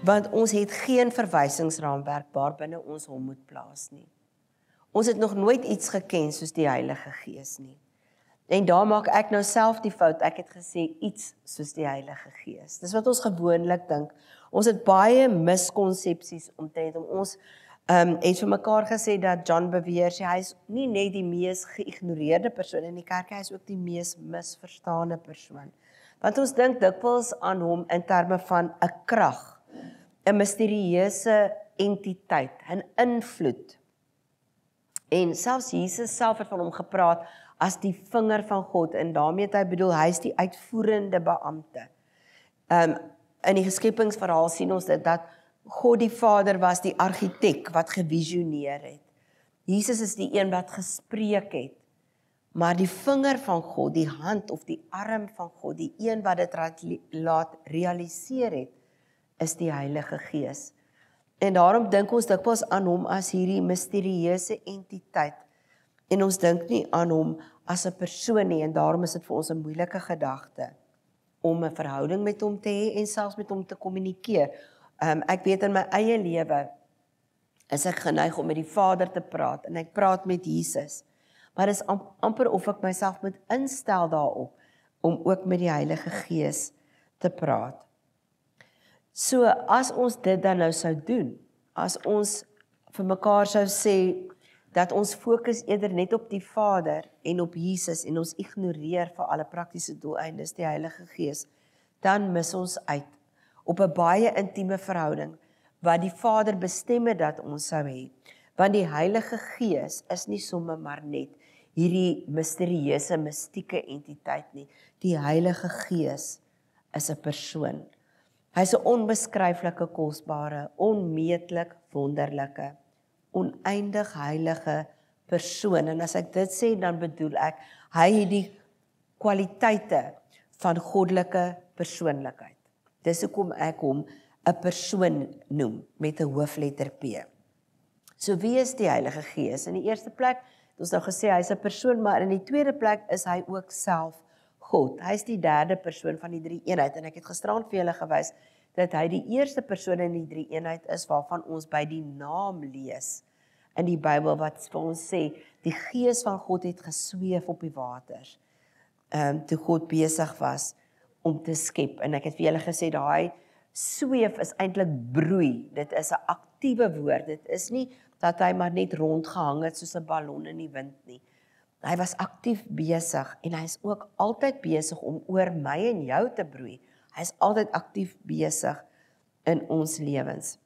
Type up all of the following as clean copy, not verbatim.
Want ons het geen verwysingsraamwerk waarbinne ons hom moet plaas nie. Ons het nog nooit iets geken soos die Heilige Gees nie. En daar maak ek nou self die fout, ek het gesê iets soos die Heilige Gees. Dis wat ons gewoonlik dink. Ons het baie miskonsepsies omtrent om ons het vir mekaar gesê dat John Bevere sê, hy is nie net die mees geïgnoreerde persoon in die kerk, hy is ook die mees misverstaande persoon. Want ons dink dikwels aan hom in terme van 'n krag, 'n misterieuse entiteit, 'n invloed. En selfs Jesus self het van hom gepraat as die vinger van God, en daarmee het hy bedoel, hy is die uitvoerende beampte. In die geskepingsverhaal sien ons dit, dat God die Vader was die argitek wat gevisioneer het. Jesus is die een wat gespreek het, maar die vinger van God, die hand of die arm van God, die een wat dit laat realiseer het, is die Heilige Gees. En daarom dink ons dikwels aan hom as hierdie misterieuse entiteit, en ons dink nie aan hom as 'n persoon nie, en daarom is dit vir ons 'n moeilike gedagte om 'n verhouding met hom te hê en selfs met hom te kommunikeer. Ek weet in my eie lewe is ek geneig om met die Vader te praat en ek praat met Jesus. Maar dit is amper of ek myself moet instel daarop om ook met die Heilige Gees te praat. So as ons dit dan nou sou doen, as ons vir mekaar sou sê dat ons fokus eerder net op die Vader en op Jesus en ons ignoreer vir alle praktiese doeleindes die Heilige Gees, dan mis ons uit op 'n baie intieme verhouding wat die Vader bestem het dat ons sou hê. Want die Heilige Gees is nie sommer maar net hierdie misterieuse, mystieke entiteit nie. Die Heilige Gees is 'n persoon. Hy's 'n onbeskryflike, kosbare, onmeetlik wonderlike, oneindig heilige persoon. En as ek dit sê, dan bedoel ek, hy het die kwaliteite van goddelike persoonlikheid. Dis hoekom ek hom 'n persoon noem, met 'n hoofletter P. So wie is die Heilige Gees? In die eerste plek, het ons nou gesê, hy is 'n persoon, maar in die tweede plek is hy ook self God. Hy is die derde persoon van die drie eenheid, en ek het gisterand vir julle gewys, dat hy die eerste persoon in die drie eenheid is, waarvan ons by die naam lees in die Bybel, wat vir ons sê, die Gees van God het gesweef op die waters, toe God besig was om te skep. En ek het vir julle gesê, daai sweef is eintlik broei, dit is 'n aktiewe woord, dit is nie dat hy maar net rondgehang het soos 'n ballon in die wind nie. Hy was aktief besig, en hy is ook altyd besig om oor my en jou te broei. Hy is altyd aktief besig in ons lewens.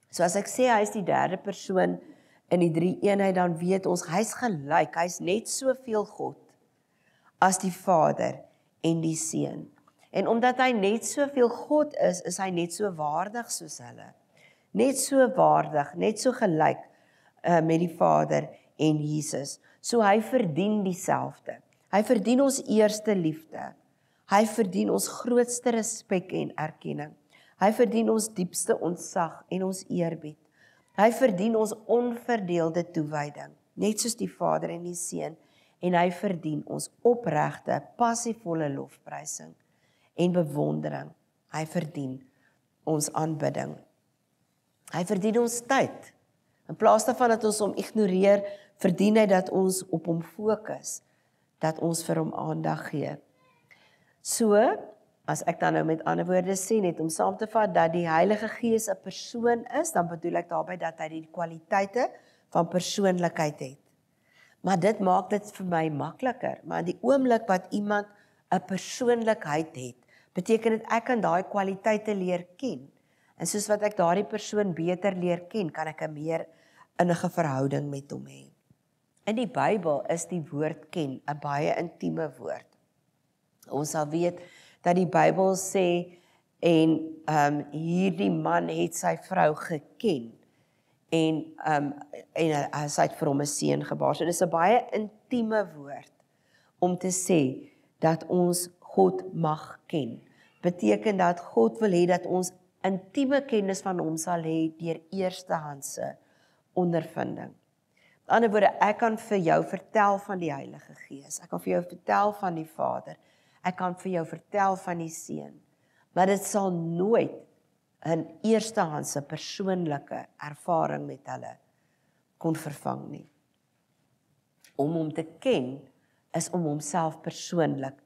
So as ek sê, hy is die derde persoon in die drie eenheid, dan weet ons, hy is gelyk, hy is net soveel God as die Vader en die Seun. En omdat hy net soveel God is hy net so waardig soos hulle. Net so waardig, net so gelyk met die Vader en Jesus. So hy verdien dieselfde. Hy verdien ons eerste liefde. Hy verdien ons grootste respek en erkenning. Hy verdien ons diepste ontzag en ons eerbied. Hy verdien ons onverdeelde toewyding, net soos die Vader en die Seun. En hy verdien ons opregte, passievolle lofprysing en bewondering. Hy verdien ons aanbidding. Hy verdien ons tyd. In plaas daarvan dat ons hom ignoreer, verdien hy dat ons op hom fokus, dat ons vir hom aandag gee. So, as ek dan nou met ander woorde sê, net om saam te vat dat die Heilige Gees 'n persoon is, dan bedoel ek daarby dat hy die kwaliteite van persoonlikheid het. Maar dit maak dit vir my makliker. Maar die oomblik wat iemand 'n persoonlikheid het, beteken dit ek kan daai kwaliteite leer ken. En soos wat ek daardie persoon beter leer ken, kan ek 'n meer innige verhouding met hom hê. In die Bybel is die woord ken 'n baie intieme woord. Ons sal weet dat die Bybel sê, en hierdie man het sy vrou geken, en sy het vir hom 'n seun gebaar. So dis 'n baie intieme woord om te sê dat ons God mag ken. Beteken dat God wil hê dat ons intieme kennis van hom sal hê deur eerstehandse ondervinding. Met ander woorde, ek kan vir jou vertel van die Heilige Gees. Ek kan vir jou vertel van die Vader. Ek kan vir jou vertel van die Seun. Maar dit sal nooit 'n eerstehandse persoonlike ervaring met hulle kon vervang nie. Om hom te ken, is om homself persoonlik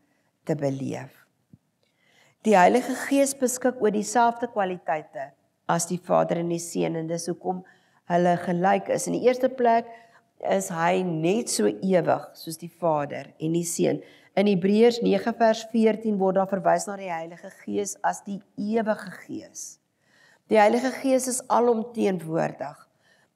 te beleef. Die Heilige Gees beskik oor dieselfde kwaliteite as die Vader en die Seun, en dis hoekom hulle gelyk is. In die eerste plek is hy net so ewig soos die Vader en die Seun. In Hebreërs 9 vers 14 word daar verwys na die Heilige Gees as die ewige Gees. Die Heilige Gees is alomteenwoordig.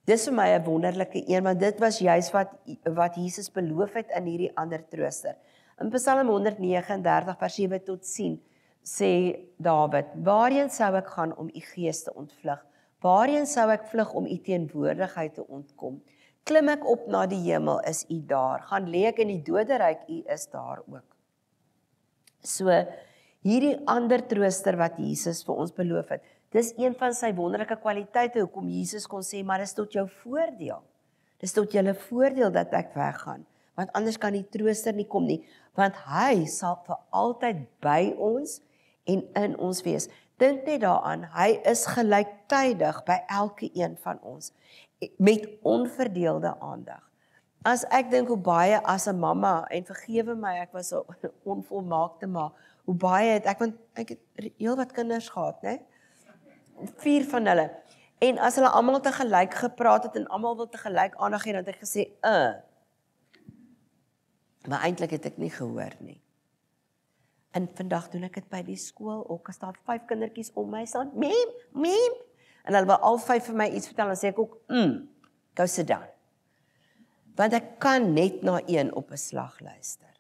Dis vir my 'n wonderlike een, want dit was juis wat Jesus beloof het in hierdie ander trooster. In Psalm 139 vers 7 tot 10 sê Dawid, waarheen sou ek gaan om u gees te ontvlug? Waarheen sou ek vlug om u teenwoordigheid te ontkom? Klim ek op na die hemel, is u daar? Gaan lê ek in die doderyk, u is daar ook. So, hierdie ander trooster wat Jesus vir ons beloof het, dis een van sy wonderlike kwaliteite, hoekom Jesus kon sê, maar dis tot jou voordeel. Dis tot julle voordeel dat ek weggaan, want anders kan die trooster nie kom nie, want hy sal vir altyd by ons en in ons wees. Dink net daaraan, hy is gelyktydig by elke een van ons, met onverdeelde aandag. As ek dink hoe baie as 'n mamma, en vergewe my, ek was 'n onvolmaakte ma, hoe baie het ek, want ek het heel wat kinders gehad, né? 4 van hulle. En as hulle almal te gelyk gepraat het en almal wil te gelyk aandag hê, dan het ek gesê, maar eintlik het ek nie gehoor nie. En vandag doen ek dit by die skool, ook as daar 5 kindertjies om my staan, miem, en hulle wil al 5 vir my iets vertel, dan sê ek ook, go sit down. Want ek kan net na een op 'n slag luister.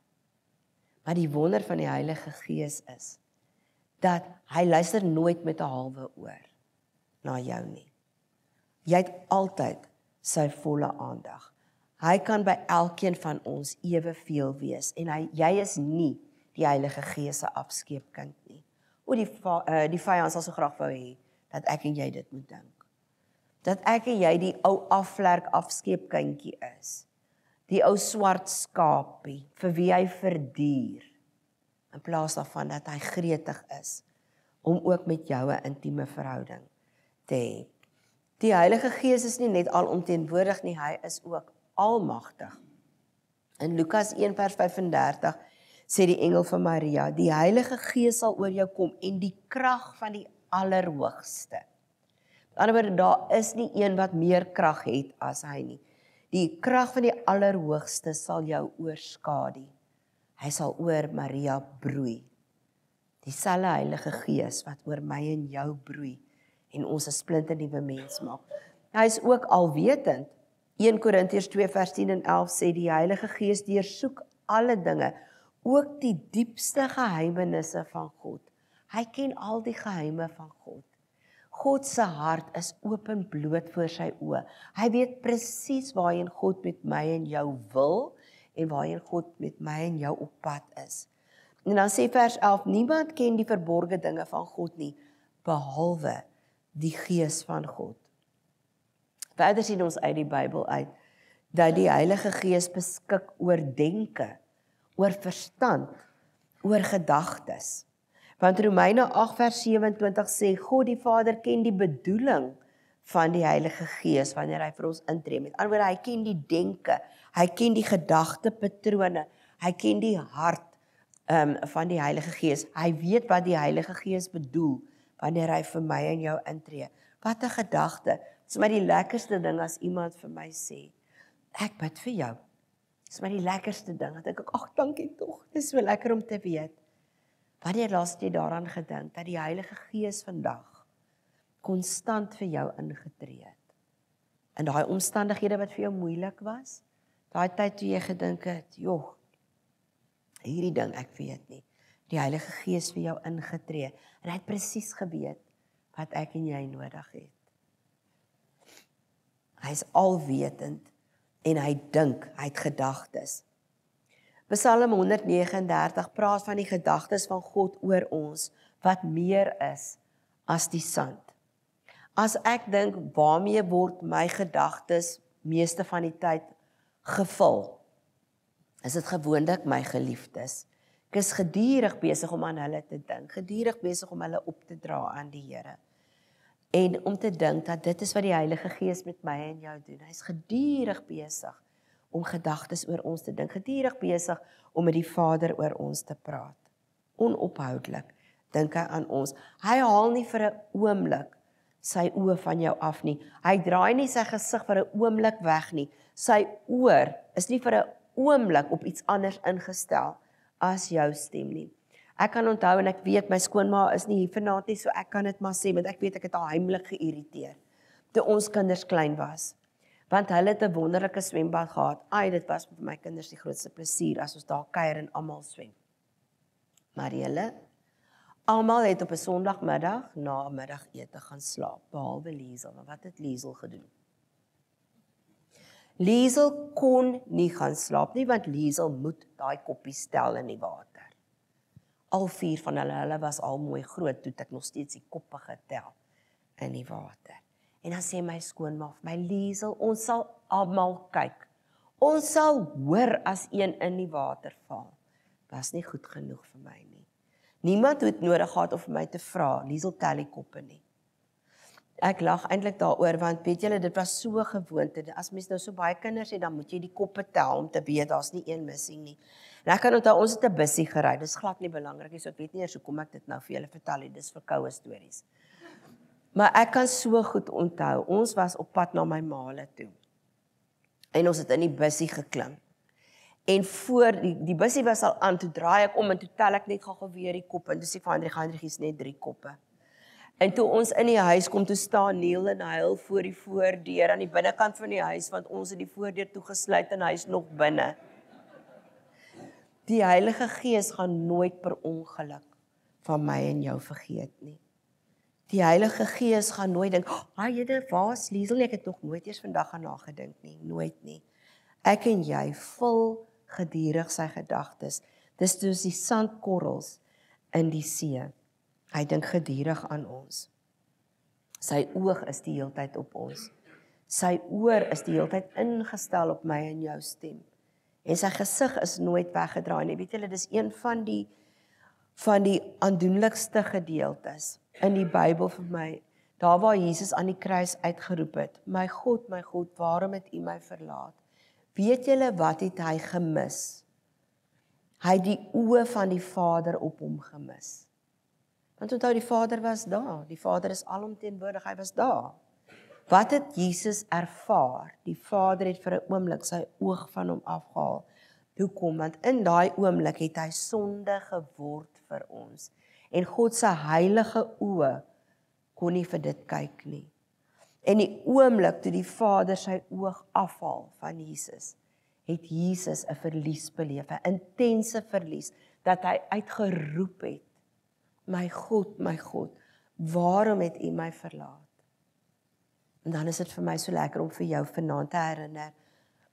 Maar die wonder van die Heilige Gees is, dat hy luister nooit met 'n halwe oor na jou nie. Jy het altyd sy volle aandag. Hy kan by elkeen van ons eweveel wees, en jy is nie die Heilige Gees se afskeepkind nie. Die vyand sal so graag wou hê, dat ek en jy dit moet dink. Dat ek en jy die ou afvlerk afskeepkindjie is. Die ou swart skapie, vir wie hy verduur, in plaas daarvan dat hy gretig is, om ook met jou 'n intieme verhouding te hê. Die Heilige Gees is nie net alomteenwoordig nie, hy is ook almagtig. In Lukas 1 vers 35 sê die engel van Maria, die Heilige Gees sal oor jou kom en die krag van die Allerhoogste. Met ander woorde, daar is nie een wat meer krag het as hy nie. Die krag van die Allerhoogste sal jou oorskadu. Hy sal oor Maria broei. Dieselfde Heilige Gees wat oor my en jou broei en ons 'n splinternuwe mens maak. Hy is ook alwetend. 1 Korintiërs 2 vers 10 en 11 sê die Heilige Gees deursoek alle dinge, ook die diepste geheimenisse van God. Hy ken al die geheime van God. God se hart is openbloot voor sy oë. Hy weet presies waarheen God met my en jou wil en waarheen God met my en jou op pad is. En dan sê vers 11, niemand ken die verborgde dinge van God nie, behalwe die Gees van God. Verder sien ons uit die Bybel uit, dat die Heilige Gees beskik oor denke, oor verstand, oor gedagtes. Want Romeine 8 vers 27 sê, God die Vader ken die bedoeling van die Heilige Gees, wanneer hy vir ons intree. Met ander woorde, hy ken die denke, hy ken die gedagtepatrone, hy ken die hart van die Heilige Gees. Hy weet wat die Heilige Gees bedoel, wanneer hy vir my en jou intree. Wat 'n gedagte. Dit is my die lekkerste ding as iemand vir my sê, ek bid vir jou. Dit is my die lekkerste ding. Dan dink ek, ag, dankie tog. Dit is so lekker om te weet. Wanneer laas het jy daaraan gedink, dat die Heilige Gees vandag konstant vir jou ingetree het? In daai omstandighede wat vir jou moeilik was, daai tyd toe jy gedink het, joh, hierdie ding, ek weet nie. Die Heilige Gees vir jou ingetree, en hy het presies geweet, wat ek en jy nodig het. Hy is alwetend, en hy dink, hy het gedagtes. Psalm 139 praat van die gedagtes van God oor ons, wat meer is as die sand. As ek dink, waarmee word my gedagtes meeste van die tyd gevul, is dit gewoonlik my geliefdes. Ek is gedurig besig om aan hulle te dink, gedurig besig om hulle op te dra aan die Here. En om te dink dat dit is wat die Heilige Gees met my en jou doen. Hy's gedurig besig om gedagtes oor ons te dink, gedurig besig om met die Vader oor ons te praat. Onophoudelik dink hy aan ons. Hy haal nie vir 'n oomblik sy oë van jou af nie. Hy draai nie sy gesig vir 'n oomblik weg nie. Sy oor is nie vir 'n oomblik op iets anders ingestel as jou stem nie. Ek kan onthou en ek weet my skoonma is nie hier vanaand nie, so ek kan dit maar sê, want ek weet ek het haar heimlik geïrriteer toe ons kinders klein was. Want hulle het 'n wonderlike swembad gehad. Dit was vir my kinders die grootste plesier as ons daar kuier en almal swem. Maar julle, almal het op 'n Sondagmiddag na middagete gaan slaap, behalwe Liesel. Maar wat het Liesel gedoen? Liesel kon nie gaan slaap nie, want Liesel moet daai koppie stel in die water. Al 4 van hulle was al mooi groot, toe ek nog steeds die koppe getel in die water. En dan sê my skoonma vir my, Liesel, ons sal almal kyk. Ons sal hoor as een in die water val. Was nie goed genoeg vir my nie. Niemand het nodig gehad om vir my te vra, Liesel tel die koppe nie. Ek lag eintlik daaroor, want weet julle, dit was so gewoonte. As mens nou so baie kinders het, dan moet jy die koppe tel om te weet, daar's nie een missing nie. En ek kan onthou, ons het 'n bussie gery, dis glad nie belangrik nie, so ek weet nie eers hoekom ek dit nou vir julle vertel nie, dis verkoue stories. Maar ek kan so goed onthou, ons was op pad na my maale toe. En ons het in die bussie geklim. En voor die bussie was al aan, toe draai ek om en toe tel ek net gou weer die koppe. En toe sê Hendrik is net 3 koppe. En toe ons in die huis kom, toe staan Neil en huil voor die voordeur aan die binnekant van die huis, want ons het die voordeur toegesluit en hy is nog binne. Die Heilige Gees gaan nooit per ongeluk van my en jou vergeet nie. Die Heilige Gees gaan nooit dink, jyde, waar is Liesel? Ek het nog nooit eers vandag aan nagedink nie, nooit nie. Ek en jy vul gedurig sy gedagtes. Dis soos die sandkorrels in die see. Hy dink gedurig aan ons. Sy oog is die heeltyd op ons. Sy oor is die heeltyd ingestel op my en jou stem. En sy gesig is nooit weggedraai nie. Weet julle, dis een van die aandoenlikste gedeeltes in die Bybel vir my, daar waar Jesus aan die kruis uitgeroep het, my God, waarom het U my verlaat? Weet julle wat het hy gemis? Hy het die oë van die Vader op hom gemis. Want onthou, die Vader was daar, die Vader is alomteenwoordig, hy was daar. Wat het Jesus ervaar? Die Vader het vir 'n oomblik sy oog van hom afgehaal. Hoekom? Want in daai oomblik het hy sonde geword vir ons. En God se heilige oë kon nie vir dit kyk nie. En die oomblik toe die Vader sy oog afhaal van Jesus, het Jesus 'n verlies beleef, 'n intense verlies, dat hy uitgeroep het, my God, waarom het U my verlaat? En dan is dit vir my so lekker om vir jou vanaand te herinner,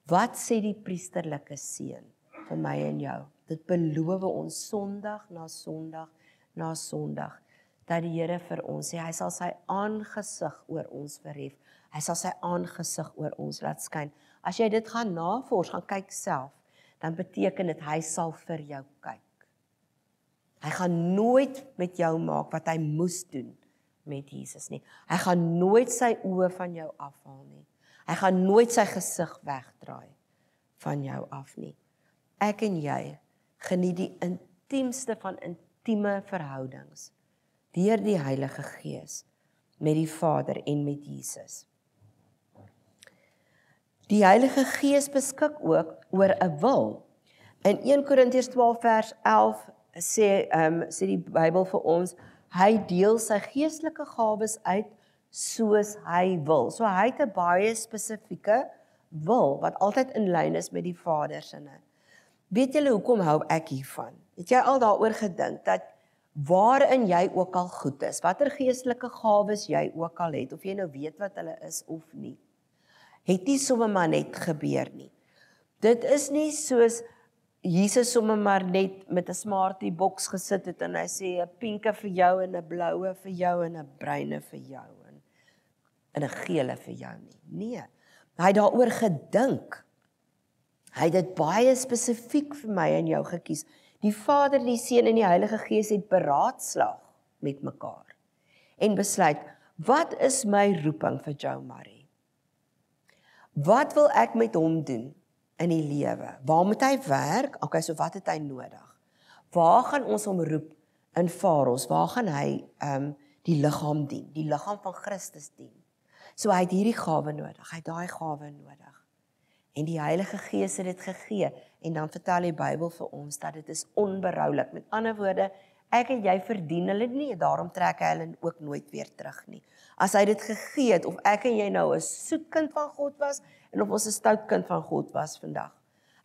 wat sê die priesterlike seën vir my en jou? Dit beloof ons Sondag na Sondag na Sondag, dat die Here vir ons sê, hy sal sy aangesig oor ons verhef, hy sal sy aangesig oor ons laat skyn. As jy dit gaan navors, gaan kyk self, dan beteken dit, hy sal vir jou kyk. Hy gaan nooit met jou maak wat hy moes doen met Jesus nie. Hy gaan nooit sy oë van jou afhaal nie. Hy gaan nooit sy gesig wegdraai van jou af nie. Ek en jy geniet die intiemste van intieme verhoudings deur die Heilige Gees met die Vader en met Jesus. Die Heilige Gees beskik ook oor 'n wil. In 1 Korintiërs 12 vers 11 sê die Bybel vir ons, hy deel sy geestelike gawes uit soos hy wil. So hy het 'n baie spesifieke wil, wat altyd in lyn is met die Vader sinne. Weet julle hoekom hou ek hiervan? Het jy al daaroor gedink, dat waarin jy ook al goed is, watter geestelike gawes jy ook al het, of jy nou weet wat hulle is of nie, het nie sommer maar net gebeur nie. Dit is nie soos Jesus sommer maar net met 'n smartie boks gesit het en hy sê 'n pinke vir jou en 'n bloue vir jou en 'n bruine vir jou en 'n gele vir jou nie. Nee, hy het daaroor gedink. Hy het dit baie spesifiek vir my en jou gekies. Die Vader, die Seun en die Heilige Gees het beraadslaag met mekaar en besluit, Wat is my roeping vir Joe Murray? Wat wil ek met hom doen in die lewe? Waar moet hy werk? Okay, so wat het hy nodig? Waar gaan ons hom roep in Faros? Waar gaan hy die liggaam dien? Die liggaam van Christus dien. So hy het hierdie gawe nodig, hy het daai gawe nodig. En die Heilige Gees het dit gegee. En dan vertel die Bybel vir ons dat dit is onberoulik. Met ander woorde, ek en jy verdien hulle nie, daarom trek hy hulle ook nooit weer terug nie. As hy dit gegee het, of ek en jy nou 'n soet kind van God was, en of ons 'n stout kind van God was vandag,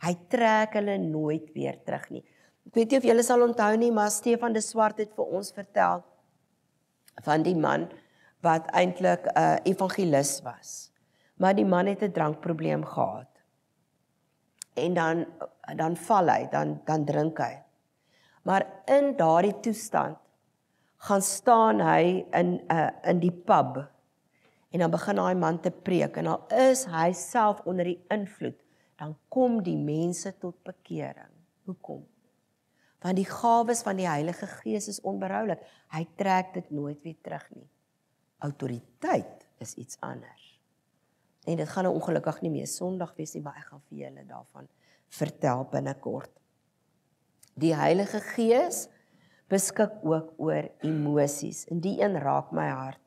hy trek hulle nooit weer terug nie. Ek weet nie of julle sal onthou nie, maar Stefan de Swart het vir ons vertel van die man wat eintlik 'n evangelis was. Maar die man het 'n drankprobleem gehad. En dan val hy, dan drink hy. Maar in daardie toestand gaan staan hy in die pub en dan begin daai man te preek en al is hy self onder die invloed, dan kom die mense tot bekering. Hoekom? Want die gawes van die Heilige Gees is onberoulik. Hy trek dit nooit weer terug nie. Autoriteit is iets anders. En dit gaan nou ongelukkig nie meer Sondag wees nie, maar ek gaan vir julle daarvan vertel binnekort. Die Heilige Gees beskik ook oor emosies, en die een raak my hart.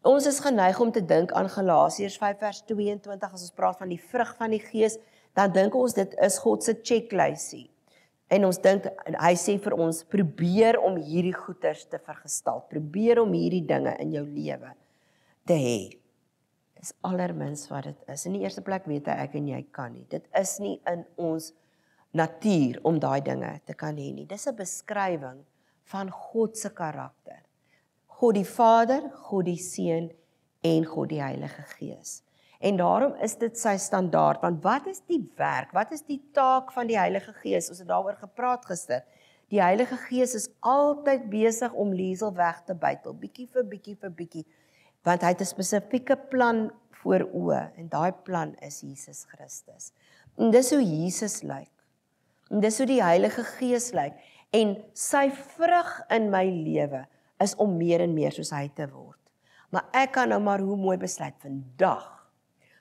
Ons is geneig om te dink aan Galasiërs 5 vers 22, as ons praat van die vrug van die Gees, dan dink ons dit is God se checklysie. En ons dink, hy sê vir ons, probeer om hierdie goeders te vergestaal, probeer om hierdie dinge in jou lewe te hê. Dis allermins wat dit is. In die eerste plek weet ek en jy kan nie. Dit is nie in ons natuur om daai dinge te kan hê nie. Dis 'n beskrywing van God se karakter. God die Vader, God die Seun en God die Heilige Gees. En daarom is dit sy standaard, want wat is die werk, wat is die taak van die Heilige Gees? Ons het daaroor gepraat gister. Die Heilige Gees is altyd besig om Liesel weg te bytel, bietjie vir bietjie vir bietjie, want hy het 'n spesifieke plan voor oë, en daai plan is Jesus Christus. En dis hoe Jesus lyk. En dis hoe die Heilige Gees lyk. En sy vrug in my lewe is om meer en meer soos hy te word. Maar ek kan nou maar hoe mooi besluit, vandag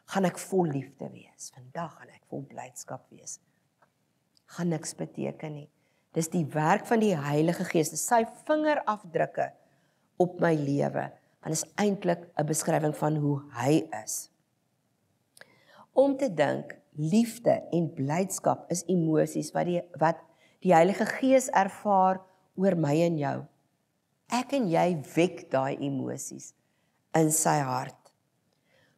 gaan ek vol liefde wees. Vandag gaan ek vol blydskap wees. Gaan niks beteken nie. Dis die werk van die Heilige Gees, dis sy vingerafdrukke op my lewe. Want is eintlik 'n beskrywing van hoe hy is. Om te dink, liefde en blydskap is emosies wat die Heilige Gees ervaar oor my en jou. Ek en jy wek daai emosies in sy hart.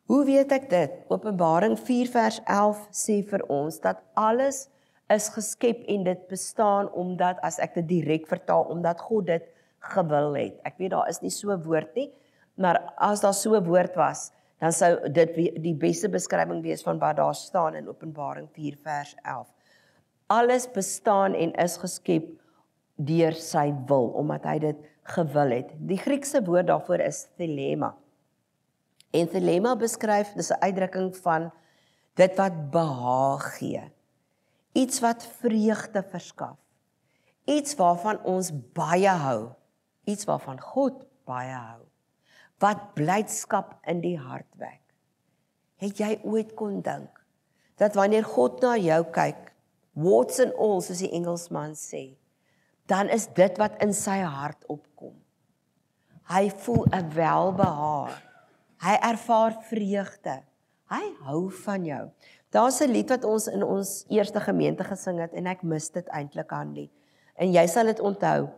Hoe weet ek dit? Openbaring 4 vers 11 sê vir ons dat alles is geskep en dit bestaan omdat, as ek dit direk vertaal, omdat God dit gewil het. Ek weet daar is nie so 'n woord nie, maar as daar so 'n woord was, dan sou dit die beste beskrywing wees van wat daar staan in Openbaring 4 vers 11. Alles bestaan en is geskep deur sy wil, omdat hy dit gewil het. Die Griekse woord daarvoor is thelema. En thelema beskryf, dis 'n uitdrukking van dit wat behaag gee. Iets wat vreugde verskaf. Iets waarvan ons baie hou. Iets waarvan God baie hou. Wat blydskap in die hart wek. Het jy ooit kon dink dat wanneer God na jou kyk, warts and all, soos die Engelsman sê, dan is dit wat in sy hart opkom. Hy voel 'n welbehaag. Hy ervaar vreugde. Hy hou van jou. Daar's 'n lied wat ons in ons eerste gemeente gesing het, en ek mis dit eintlik aan die. En jy sal dit onthou.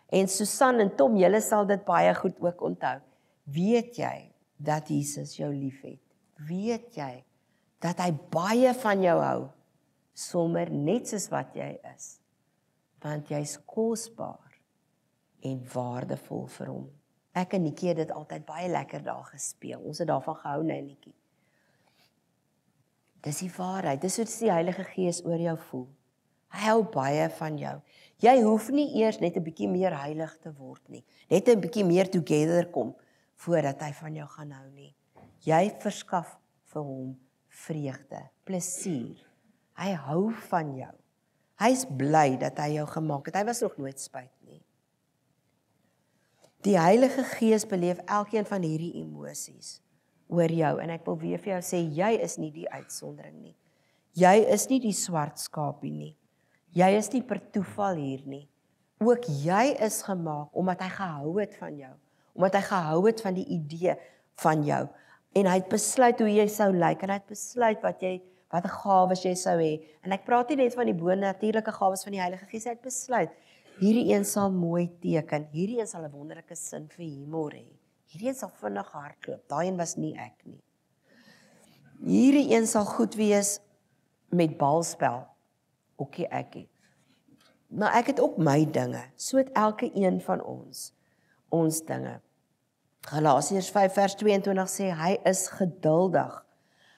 En Susan en Tom, julle sal dit baie goed ook onthou. Weet jy dat Jesus jou liefhet? Weet jy dat hy baie van jou hou? Sommer net soos wat jy is. Want jy's kosbaar en waardevol vir hom. Ek en Nikkie het dit altyd baie lekker daar gespeel. Ons het daarvan gehou, nee Nikkie. Dis die waarheid. Dis hoe die Heilige Gees oor jou voel. Hy hou baie van jou. Jy hoef nie eers net 'n bietjie meer heilig te word nie. Net 'n bietjie meer together kom voordat hy van jou gaan hou nie. Jy verskaf vir hom vreugde, plesier. Hy hou van jou. Hy's bly dat hy jou gemaak het. Hy was nog nooit spyt nie. Die Heilige Gees beleef elkeen van hierdie emosies oor jou, en ek wil weer vir jou sê, jy is nie die uitsondering nie. Jy is nie die swart skapie nie. Jy is nie per toeval hier nie. Ook jy is gemaak omdat hy gehou het van jou, omdat hy gehou het van die idee van jou, en hy het besluit hoe jy sou lyk, en hy het besluit wat 'n gawes jy sou hê, en ek praat nie net van die bonatuurlike gawes van die Heilige Gees, hy het besluit, hierdie een sal mooi teken, hierdie een sal 'n wonderlike sin vir humor hê, hierdie een sal vinnig hardloop, daai een was nie ek nie. Hierdie een sal goed wees met balspel, okkie ekkie. Maar ek het ook my dinge, so het elke een van ons dinge. Galasiërs 5 vers 22 sê, hy is geduldig.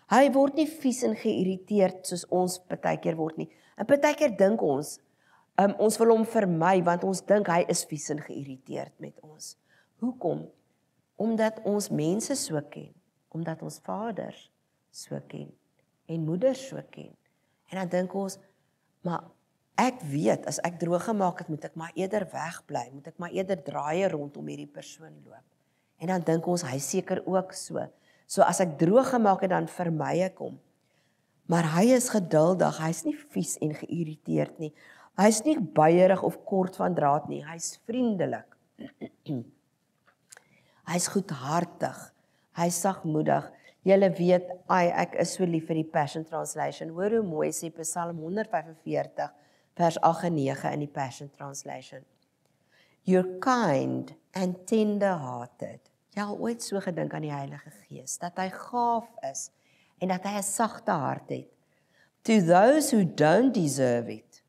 Hy word nie vies en geïrriteerd soos ons partykeer word nie. En partykeer dink ons wil hom vermy, want ons dink hy is vies en geïrriteerd met ons. Hoekom? Omdat ons mense so ken, omdat ons vaders so ken, en moeders so ken. En dan dink ons, maar ek weet, as ek droog gemaak het, moet ek maar eerder wegbly, moet ek maar eerder draaie rondom hierdie persoon loop. En dan dink ons, hy seker ook so. So as ek droog gemaak het, dan vermy ek hom. Maar hy is geduldig, hy is nie vies en geïrriteerd nie. Hy is nie buierig of kort van draad nie, hy is vriendelik. Hy is goedhartig, hy is sagmoedig. Julle weet, ek is so lief vir die Passion Translation. Hoor hoe mooi sê Psalm 145, vers 8 en 9 in die Passion Translation. You're kind and tender-hearted. Jy al ooit so gedink aan die Heilige Gees, dat hy gaaf is en dat hy 'n sagte hart het. To those who don't deserve it.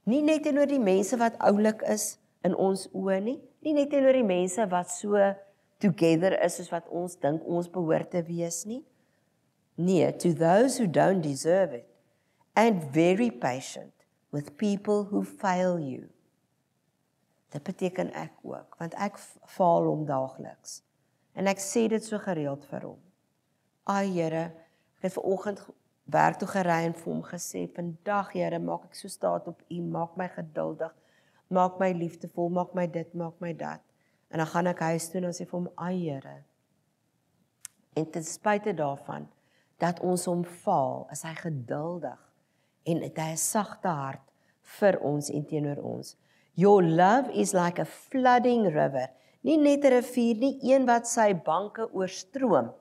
Nie net teenoor die mense wat oulik is in ons oë nie, nie net teenoor die mense wat so together is soos wat ons dink ons behoort te wees nie. Nee, to those who don't deserve it. And very patient with people who fail you. Dit beteken ek ook, want ek faal hom daagliks. En ek sê dit so gereeld vir hom. Ai Here, ek het vanoggend werk toe gery en vir hom gesê, vandag Here, maak ek so staat op U, maak my geduldig, maak my liefdevol, maak my dit, maak my dat. En dan gaan ek huis toe en sê vir hom, ai Here. En ten spyte daarvan, dat ons hom faal, is hy geduldig, en het hy 'n sagte hart vir ons en teenoor ons. Your love is like a flooding river. Nie net 'n rivier nie, een wat sy banke oorstroom.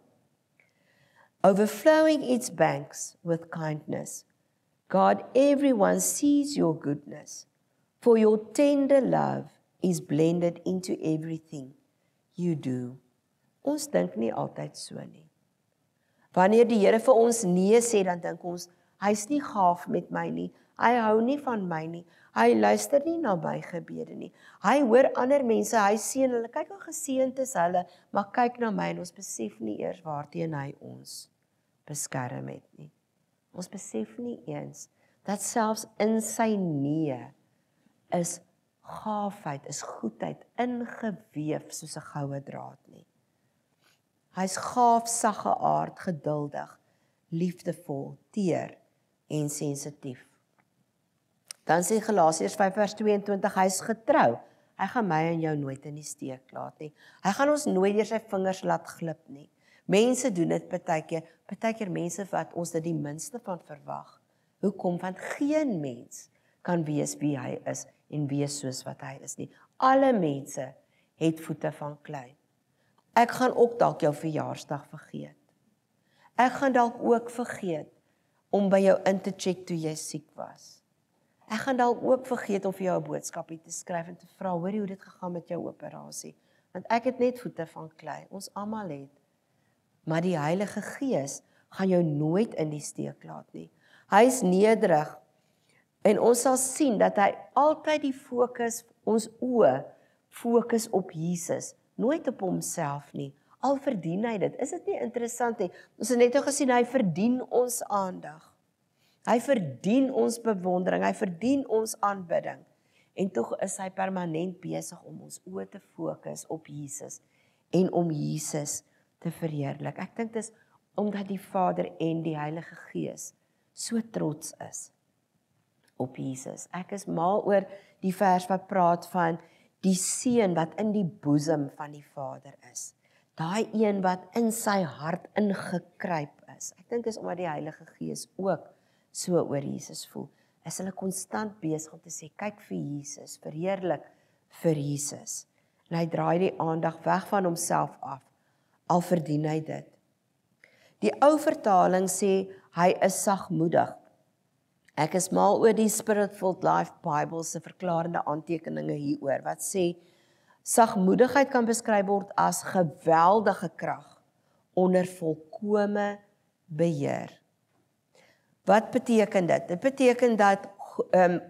Overflowing its banks with kindness. God, everyone sees your goodness. For your tender love is blended into everything you do. Ons dink nie altyd so nie. Wanneer die Here vir ons nee sê, dan dink ons, hy's nie gaaf met my nie, hy hou nie van my nie, hy luister nie na my gebede nie, hy hoor ander mense, hy seën hulle, kyk hoe geseënd is hulle, maar kyk na my en ons besef nie eers waarteen hy ons beskerm het nie. Ons besef nie eens, dat selfs in sy nee, is gaafheid, is goedheid, ingeweef soos 'n goue draad nie. Hy's gaaf, sagge aard, geduldig, liefdevol, teer en sensitief. Dan sê Galasiërs 5 vers 22, hy's getrou. Hy gaan my en jou nooit in die steek laat nie. Hy gaan ons nooit deur sy vingers laat glip nie. Mense doen dit partykeer mense wat ons dit die minste van verwag. Hoekom? Want geen mens kan wees wie hy is en wees soos wat hy is nie. Alle mense het voete van klei. Ek gaan ook dalk jou verjaarsdag vergeet. Ek gaan dalk ook vergeet om by jou in te check toe jy siek was. Ek gaan dalk ook vergeet om vir jou 'n boodskapie te skryf en te vra, hoor hoe dit gegaan met jou operasie. Want ek het net voete van klei, ons almal het. Maar die Heilige Gees gaan jou nooit in die steek laat nie. Hy is nederig en ons sal sien dat hy altyd die fokus, ons oë fokus op Jesus, nooit op homself nie. Al verdien hy dit. Is dit nie interessant nie? Ons het net nou gesien, hy verdien ons aandag. Hy verdien ons bewondering, hy verdien ons aanbidding. En tog is hy permanent besig om ons oë te fokus op Jesus en om Jesus te verheerlik. Ek dink dis omdat die Vader en die Heilige Gees so trots is op Jesus. Ek is mal oor die vers wat praat van die seun wat in die boesem van die Vader is. Daai een wat in sy hart ingekruip is. Ek dink is omdat die Heilige Gees ook so oor Jesus voel. Is hulle konstant besig om te sê, kyk vir Jesus, verheerlik vir Jesus. En hy draai die aandag weg van homself af, al verdien hy dit. Die ou vertaling sê, hy is sagmoedig. Ek is mal oor die Spirit-Filled Life Bible se verklarende aantekeninge hieroor, wat sê, sagmoedigheid kan beskryf word as geweldige krag, onder volkome beheer. Wat beteken dit? Dit beteken dat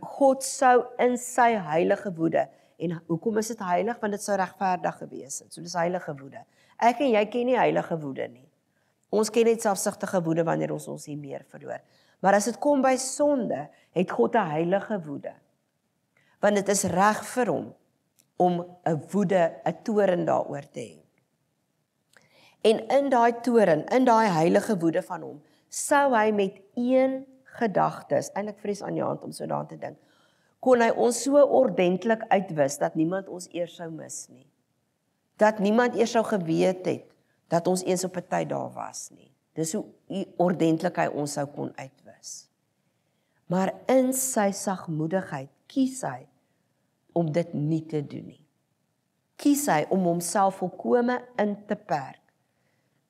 God sou in sy heilige woede, en hoekom is dit heilig? Want dit sou regverdig gewees het, so dis heilige woede. Ek en jy ken nie heilige woede nie. Ons ken net selfsugtige woede wanneer ons nie meer verloor. Maar as dit kom by sonde, het God 'n heilige woede. Want dit is reg vir hom om 'n woede, 'n toorn daaroor te hê. En in daai toorn, in daai heilige woede van hom, sou hy met een gedagtes, eintlik vrees aan jou hand om so daaraan te dink, kon hy ons so ordentlik uitwis, dat niemand ons eers sou mis nie. Dat niemand eers sou geweet het, dat ons eens op 'n tyd daar was nie. Dis hoe ordentlik hy ons sou kon uitwis. Maar in sy sagmoedigheid kies hy om dit nie te doen nie. Kies hy om homself volkome in te perk.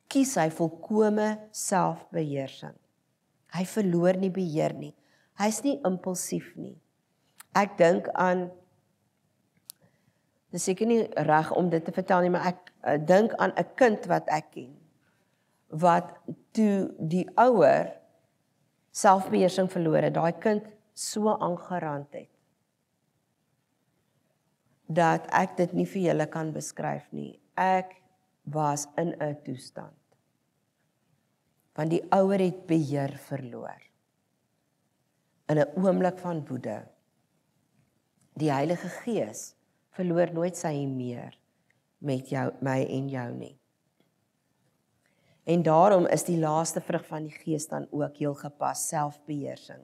Kies hy volkome selfbeheersing. Hy verloor nie beheer nie. Hy's nie impulsief nie. Ek dink aan, dis seker nie reg om dit te vertel nie, maar ek dink aan 'n kind wat ek ken, wat toe die ouer selfbeheersing verloor het, daai kind so aangerand het, dat ek dit nie vir julle kan beskryf nie. Ek was in 'n toestand, want die ouer het beheer verloor, in 'n oomblik van woede. Die Heilige Gees verloor nooit sy meer met jou, my en jou nie. En daarom is die laaste vrug van die Gees dan ook heel gepas, selfbeheersing.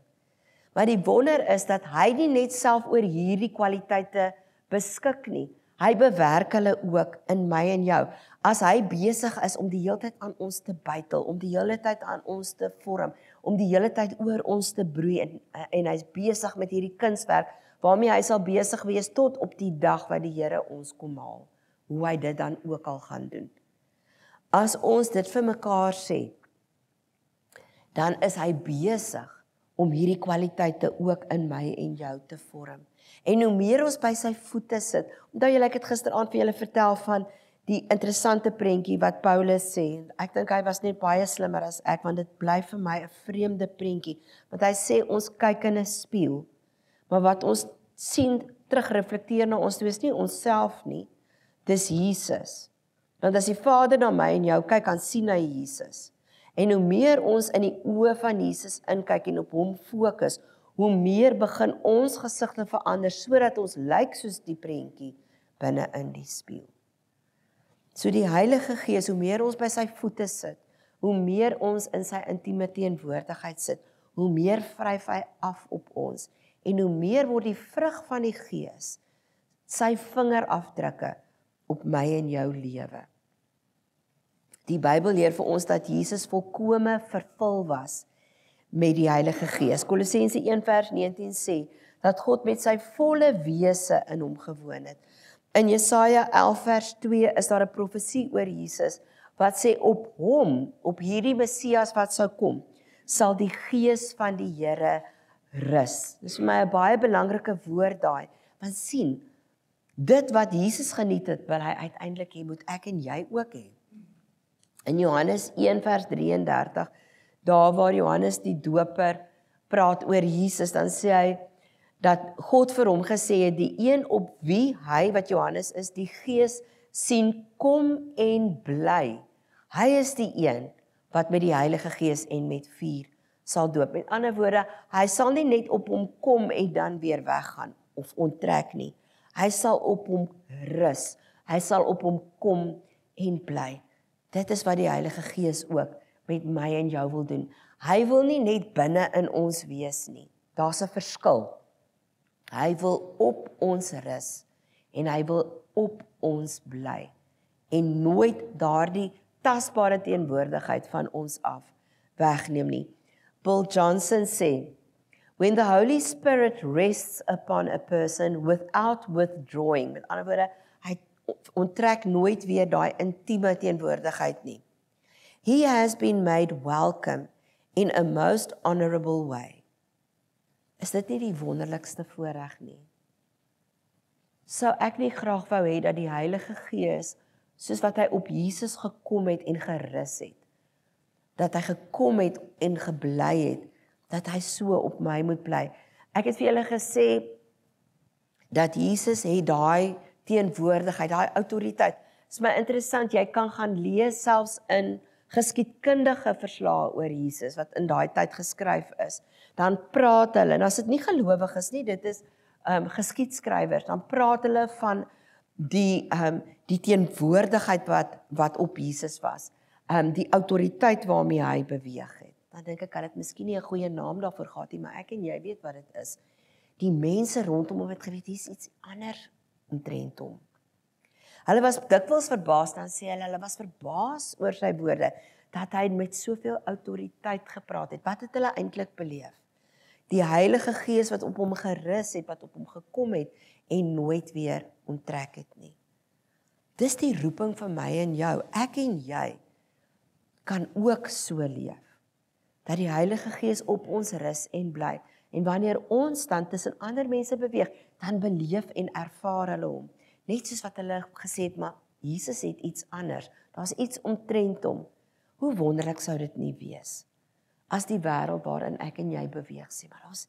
Maar die wonder is dat hy nie net self oor hierdie kwaliteite beskik nie. Hy bewerk hulle ook in my en jou. As hy besig is om die hele tyd aan ons te bytel, om die hele tyd aan ons te vorm, om die hele tyd oor ons te broei, en hy's besig met hierdie kunswerk, waarmee hy sal besig wees tot op die dag wat die Here ons kom haal, hoe hy dit dan ook al gaan doen. As ons dit vir mekaar sê, dan is hy besig om hierdie kwaliteite ook in my en jou te vorm. En hoe meer ons by sy voete sit, onthou julle, ek het gisteraand vir julle vertel van die interessante prentjie wat Paulus sê, ek dink hy was net baie slimmer as ek, want dit bly vir my 'n vreemde prentjie, want hy sê ons kyk in 'n spieël, maar wat ons sien terugreflekteer na ons toe is nie onsself nie, dis Jesus. Want as die Vader na my en jou kyk, dan sien hy Jesus. En hoe meer ons in die oë van Jesus inkyk en op hom fokus, hoe meer begin ons gesigte verander, sodat ons lyk soos die prentjie binne in die spieël. So die Heilige Gees, hoe meer ons by sy voete sit, hoe meer ons in sy intieme teenwoordigheid sit, hoe meer vryf hy af op ons, en hoe meer word die vrug van die Gees sy vingerafdrukke op my en jou lewe. Die Bybel leer vir ons dat Jesus volkome vervul was met die Heilige Gees. Kolossense 1 vers 19 sê, dat God met sy volle wese in hom gewoon het. In Jesaja 11 vers 2 is daar 'n profesie oor Jesus, wat sê op hom, op hierdie Messias wat sou kom, sal die Gees van die Here rus. Dis vir my 'n baie belangrike woord daai, want sien, dit wat Jesus geniet het, wil hy uiteindelik hê, moet ek en jy ook hê. In Johannes 1 vers 33, daar waar Johannes die Doper praat oor Jesus, dan sê hy, dat God vir hom gesê het, die een op wie hy, wat Johannes is, die Gees sien kom en bly. Hy is die een wat met die Heilige Gees en met vuur sal doop. Met ander woorde, hy sal nie net op hom kom en dan weer weggaan of onttrek nie. Hy sal op hom rus. Hy sal op hom kom en bly. Dit is wat die Heilige Gees ook met my en jou wil doen. Hy wil nie net binne in ons wees nie. Daar's 'n verskil. Hy wil op ons rus en hy wil op ons bly en nooit daardie tasbare teenwoordigheid van ons af wegneem nie. Bill Johnson sê, when the Holy Spirit rests upon a person without withdrawing, met ander woorde, hy onttrek nooit weer daai intieme teenwoordigheid nie. He has been made welcome in a most honorable way. Is dit nie die wonderlikste voorreg nie? Sou ek nie graag wou hê dat die Heilige Gees, soos wat hy op Jesus gekom het en gerus het, dat hy gekom het en gebly het, dat hy so op my moet bly. Ek het vir julle gesê, dat Jesus het daai teenwoordigheid, daai autoriteit. Dit is my interessant, jy kan gaan lees selfs in geskiedkundige verslae oor Jesus, wat in daai tyd geskryf is. Dan praat hulle, en as dit nie gelowiges nie, dit is geskiedskrywers, dan praat hulle van die teenwoordigheid wat op Jesus was, die autoriteit waarmee hy beweeg het. Dan dink ek, het miskien nie 'n goeie naam daarvoor gehad nie, maar ek en jy weet wat dit is. Die mense rondom hom het geweet, hier is iets anders omtrent hom. Hulle was dikwels verbaas, dan sê hulle was verbaas oor sy woorde, dat hy met soveel autoriteit gepraat het. Wat het hulle eintlik beleef? Die Heilige Gees wat op hom gerus het, wat op hom gekom het, en nooit weer onttrek het nie. Dis die roeping van my en jou. Ek en jy kan ook so leef, dat die Heilige Gees op ons rus en bly. En wanneer ons dan tussen ander mense beweeg, dan beleef en ervaar hulle hom. Net soos wat hulle gesê het, maar Jesus het iets anders. Daar's iets omtrent hom. Hoe wonderlik sou dit nie wees, as die wêreld waarin ek en jy beweeg sê, maar daar's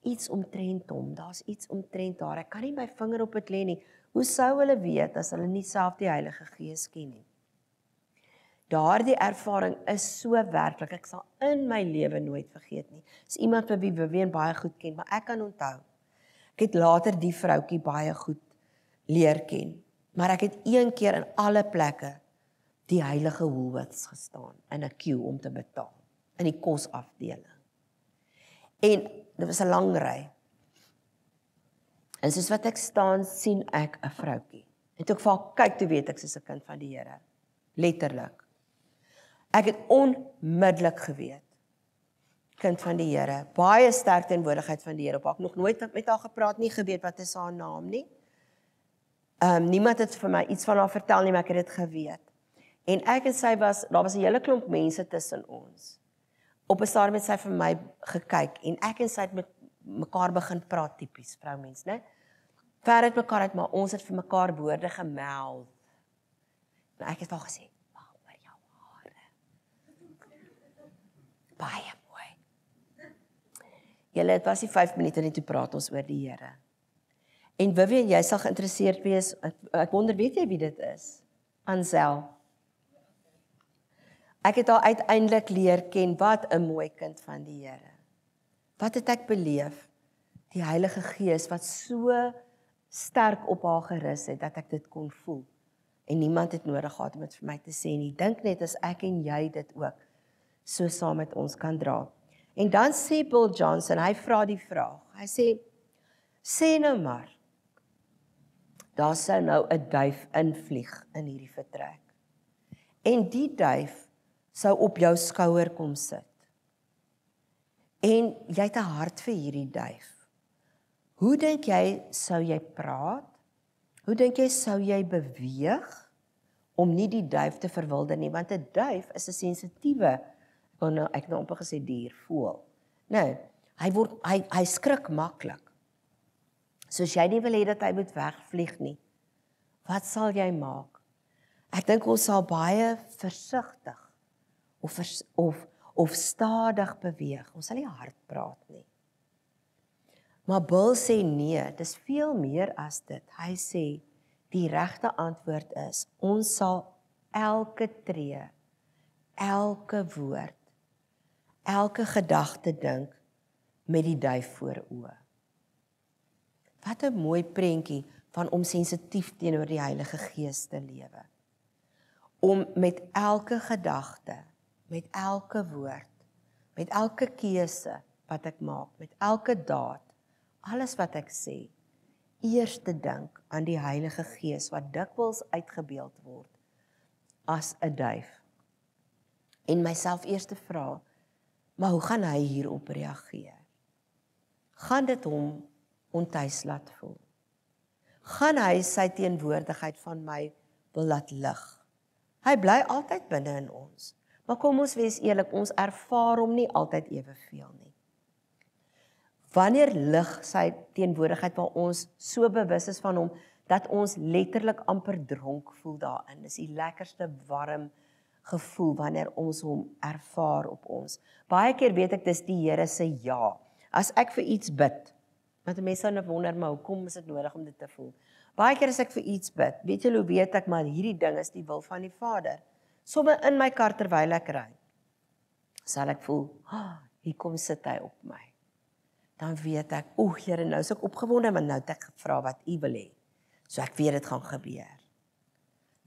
iets omtrent hom, daar's iets omtrent haar. Ek kan nie my vinger op dit lê nie. Hoe sou hulle weet as hulle nie self die Heilige Gees ken nie? Daardie ervaring is so werklik, ek sal in my lewe nooit vergeet nie. Dis iemand vir wie Vivian baie goed ken, maar ek kan onthou. Ek het later die vroutjie baie goed leer ken, maar ek het een keer in alle plekke die heilige Woolworths gestaan in 'n queue om te betaal, in die kosafdeling. En dit was 'n lang ry. En soos wat ek staan, sien ek 'n vroutjie. En toe ek vir haar kyk, toe weet ek sy's 'n kind van die Here. Letterlik. Ek het onmiddellik geweet, kind van die Here, baie sterk teenwoordigheid van die Here op haar. Ek nog nooit met haar gepraat nie, geweet wat is haar naam nie. Niemand het vir my iets van haar vertel nie, maar ek het dit geweet. En ek en sy daar was 'n hele klomp mense tussen ons. Op 'n stadium het sy vir my gekyk, en ek en sy het met mekaar begin praat, tipies vroumens, né? Ver uit mekaar uit, maar ons het vir mekaar woorde gemeld. En ek het al gesê, baie mooi. Julle, het was die 5 minute en toe praat ons oor die Here. En Vivian, jy sal geïnteresseerd wees, ek wonder, weet jy wie dit is? Ansel. Ek het haar uiteindelik leer ken, wat 'n mooi kind van die Here. Wat het ek beleef? Die Heilige Gees wat so sterk op haar gerus het, dat ek dit kon voel. En niemand het nodig gehad om dit vir my te sê nie. Dink net as ek en jy dit ook so saam met ons kan dra. En dan sê Bill Johnson, hy vra die vraag, hy sê nou maar, daar sou nou 'n duif invlieg in hierdie vertrek. En die duif sou op jou skouer kom sit. En jy het 'n hart vir hierdie duif. Hoe dink jy sou jy praat? Hoe dink jy sou jy beweeg om nie die duif te verwilder nie? Want 'n duif is 'n sensitiewe, ek het nou amper gesê dier, voël. Nou, hy skrik maklik. So as jy nie wil hê dat hy moet wegvlieg nie, wat sal jy maak? Ek dink ons sal baie versigtig of stadig beweeg. Ons sal nie hard praat nie. Maar Bill sê nee, dis veel meer as dit. Hy sê die regte antwoord is, ons sal elke tree, elke woord, elke gedagte dink met die duif voor oë. Wat 'n mooi prentjie van om sensitief teenoor die Heilige Gees te lewe. Om met elke gedagte, met elke woord, met elke keuse wat ek maak, met elke daad, alles wat ek sê, eers te dink aan die Heilige Gees wat dikwels uitgebeeld word as 'n duif. En myself eers te vra, maar hoe gaan hy hierop reageer? Gaan dit hom ontuis laat voel? Gaan hy sy teenwoordigheid van my wil laat lig? Hy bly altyd binne in ons, maar kom ons wees eerlik, ons ervaar hom nie altyd eweveel nie. Wanneer lig sy teenwoordigheid waar ons so bewus is van hom, dat ons letterlik amper dronk voel daarin. Dis die lekkerste warm gevoel wanneer ons hom ervaar op ons. Baie keer weet ek dis die Here se ja. As ek vir iets bid, want mense sou nou wonder, maar hoekom is dit nodig om dit te voel? Baie keer as ek vir iets bid, weet jy hoe weet ek, maar hierdie ding is die wil van die Vader. Somme in my kar terwyl ek ry, sal ek voel, hier kom sit hy op my. Dan weet ek, Here, nou is ek opgewonde, maar nou het ek gevra wat U wil hê. So ek weet dit gaan gebeur.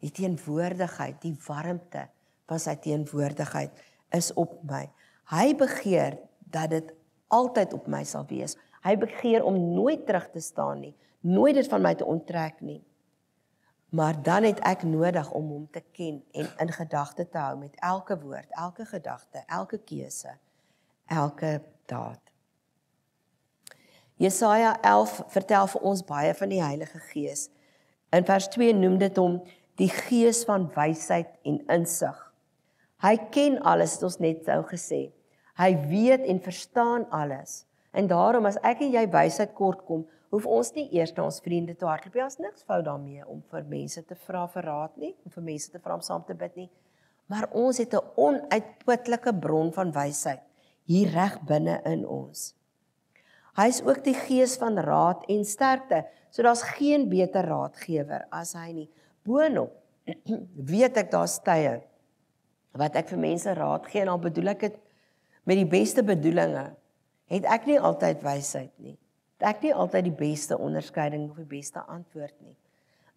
Die teenwoordigheid, die warmte van sy teenwoordigheid is op my. Hy begeer dat dit altyd op my sal wees. Hy begeer om nooit terug te staan nie, nooit dit van my te onttrek nie. Maar dan het ek nodig om hom te ken en in gedagte te hou met elke woord, elke gedagte, elke keuse, elke daad. Jesaja 11 vertel vir ons baie van die Heilige Gees. In vers 2 noem dit hom die Gees van wysheid en insig. Hy ken alles, het ons net so gesê. Hy weet en verstaan alles. En daarom as ek en jy wysheid kort kom, hoef ons nie eers na ons vriende te hardloop. Daar's niks fout daarmee om vir mense te vra vir raad nie, om vir mense te vra om saam te bid nie. Maar ons het 'n onuitputlike bron van wysheid hier reg binne in ons. Hy is ook die Gees van raad en sterkte, so daar's geen beter raadgewer as hy nie. Boonop weet ek daar's tye wat ek vir mense raad gee, en al bedoel ek dit met die beste bedoelinge, het ek nie altyd wysheid nie. Het ek nie altyd die beste onderskeiding of die beste antwoord nie.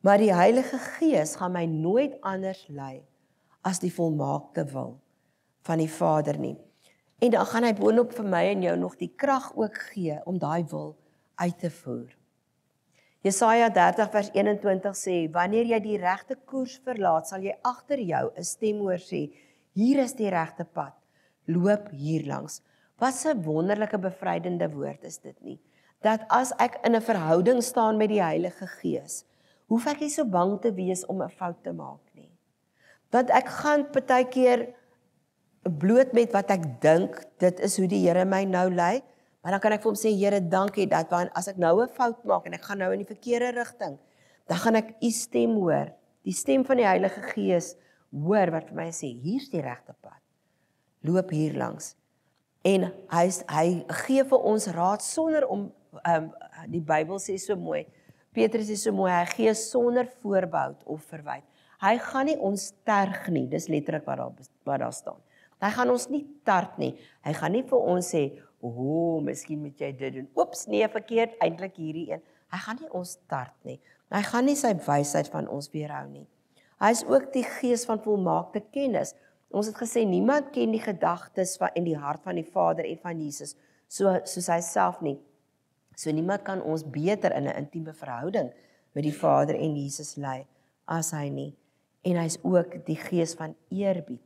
Maar die Heilige Gees gaan my nooit anders lei as die volmaakte wil van die Vader nie. En dan gaan hy boonop vir my en jou nog die krag ook gee om daai wil uit te voer. Jesaja 30 vers 21 sê, wanneer jy die regte koers verlaat, sal jy agter jou 'n stem hoor sê, hier is die regte pad, loop hier langs. Wat 'n wonderlike bevrydende woord is dit nie? Dat as ek in 'n verhouding staan met die Heilige Gees, hoef ek nie so bang te wees om 'n fout te maak nie. Want ek gaan partykeer bloot met wat ek dink, dit is hoe die Here my nou lei, maar dan kan ek vir hom sê, Here, dankie, dat as ek nou 'n fout maak, en ek gaan nou in die verkeerde rigting, dan gaan ek U stem hoor, die stem van die Heilige Gees hoor, wat vir my sê, hier's die regte pad, loop hier langs. En hy gee vir ons raad, sonder om, die Bybel sê so mooi, Petrus sê so mooi, hy gee sonder voorbehou of verwyte. Hy gaan nie ons terg nie, dis letterlik wat daar staan. Hy gaan ons nie tart nie. Hy gaan nie vir ons sê, miskien moet jy dit doen. Oeps, nee, verkeerd, eintlik hierdie een. Hy gaan nie ons tart nie. Hy gaan nie sy wysheid van ons weerhou nie. Hy is ook die Gees van volmaakte kennis. Ons het gesê, niemand ken die gedagtes en die hart van die Vader en van Jesus, soos hy self nie. So niemand kan ons beter in 'n intieme verhouding met die Vader en Jesus lei as hy nie. En hy is ook die Gees van eerbied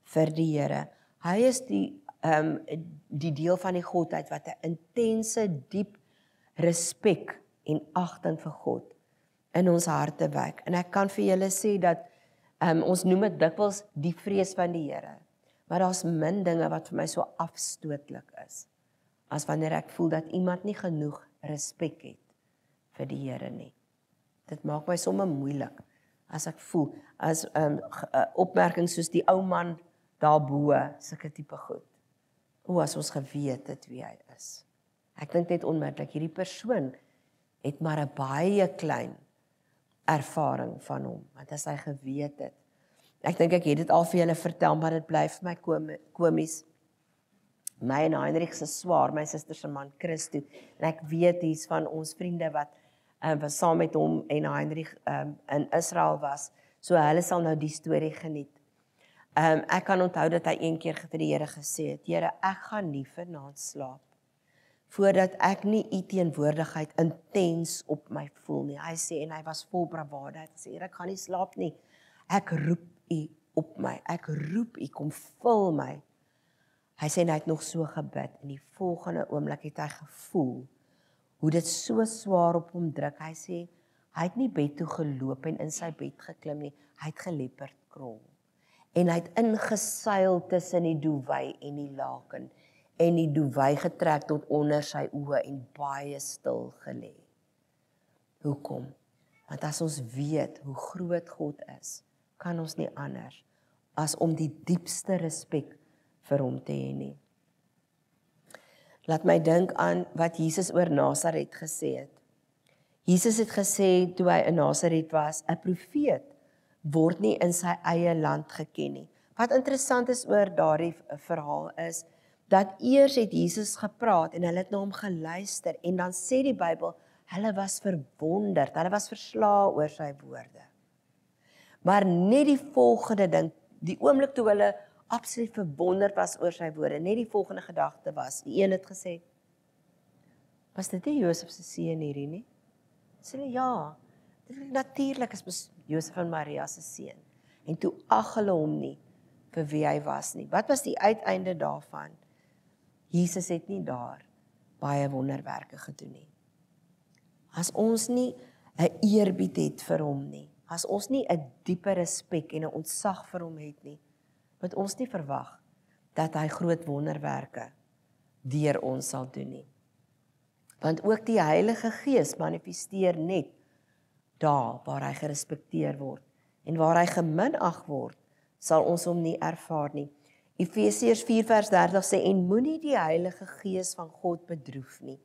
vir die Here. Hy is die deel van die Godheid wat 'n intense, diep respek en agting vir God in ons harte wek. En ek kan vir julle sê dat ons noem dit dikwels die vrees van die Here. Maar daar's min dinge wat vir my so afstootlik is, as wanneer ek voel dat iemand nie genoeg respek het vir die Here nie. Dit maak my sommer moeilik, as ek voel, as opmerkings soos die ou man daarbo, sulke tipe goed. As ons geweet het wie hy is. Ek dink net onmiddellik, hierdie persoon het maar 'n baie klein ervaring van hom, want as hy geweet het. Ek dink ek het dit al vir julle vertel, maar dit bly vir my komies. My en Heinrich se swaar, my suster se man Christo, en ek weet hier's van ons vriende wat saam met hom en Heinrich in Israel was, so hulle sal nou die storie geniet. Ek kan onthou dat hy een keer vir die Here gesê het, Here, ek gaan nie vanaand slaap, voordat ek nie u teenwoordigheid intens op my voel nie. Hy sê, en hy was vol bravade, hy het gesê, Here, ek gaan nie slaap nie, ek roep u op my, ek roep u, kom vul my. Hy sê, en hy het nog so gebid, en die volgende oomblik het hy gevoel, hoe dit so swaar op hom druk. Hy sê, hy het nie bed toe geloop en in sy bed geklim nie, hy het geleopard krol. En hy het ingeseil tussen die doewy en die laken, en die doewy getrek tot onder sy oë en baie stil gelê. Hoekom? Want as ons weet hoe groot God is, kan ons nie anders as om die diepste respek vir hom te hê nie. Laat my dink aan wat Jesus oor Nasaret gesê het. Jesus het gesê, toe hy in Nasaret was, 'n profeet word nie in sy eie land geken nie. Wat interessant is oor daardie verhaal is, dat eers het Jesus gepraat en hulle het na hom geluister en dan sê die Bybel, hulle was verwonderd, hulle was verslae oor sy woorde. Maar net die volgende ding, die oomblik toe hulle absoluut verwonderd was oor sy woorde, net die volgende gedagte was, die een het gesê, was dit nie Josef se seun hierdie nie? Sê hulle, ja, dit is natuurlik is Josef en Maria se seun. En toe ag hulle hom nie vir wie hy was nie. Wat was die uiteinde daarvan? Jesus het nie daar baie wonderwerke gedoen nie. As ons nie 'n eerbied het vir hom nie, as ons nie 'n diepe respek en 'n ontzag vir hom het nie, moet ons nie verwag dat hy groot wonderwerke deur ons sal doen nie. Want ook die Heilige Gees manifesteer net daar waar hy gerespekteer word en waar hy geminag word, sal ons hom nie ervaar nie. Efesiërs 4:30 sê, en moenie die Heilige Gees van God bedroef nie,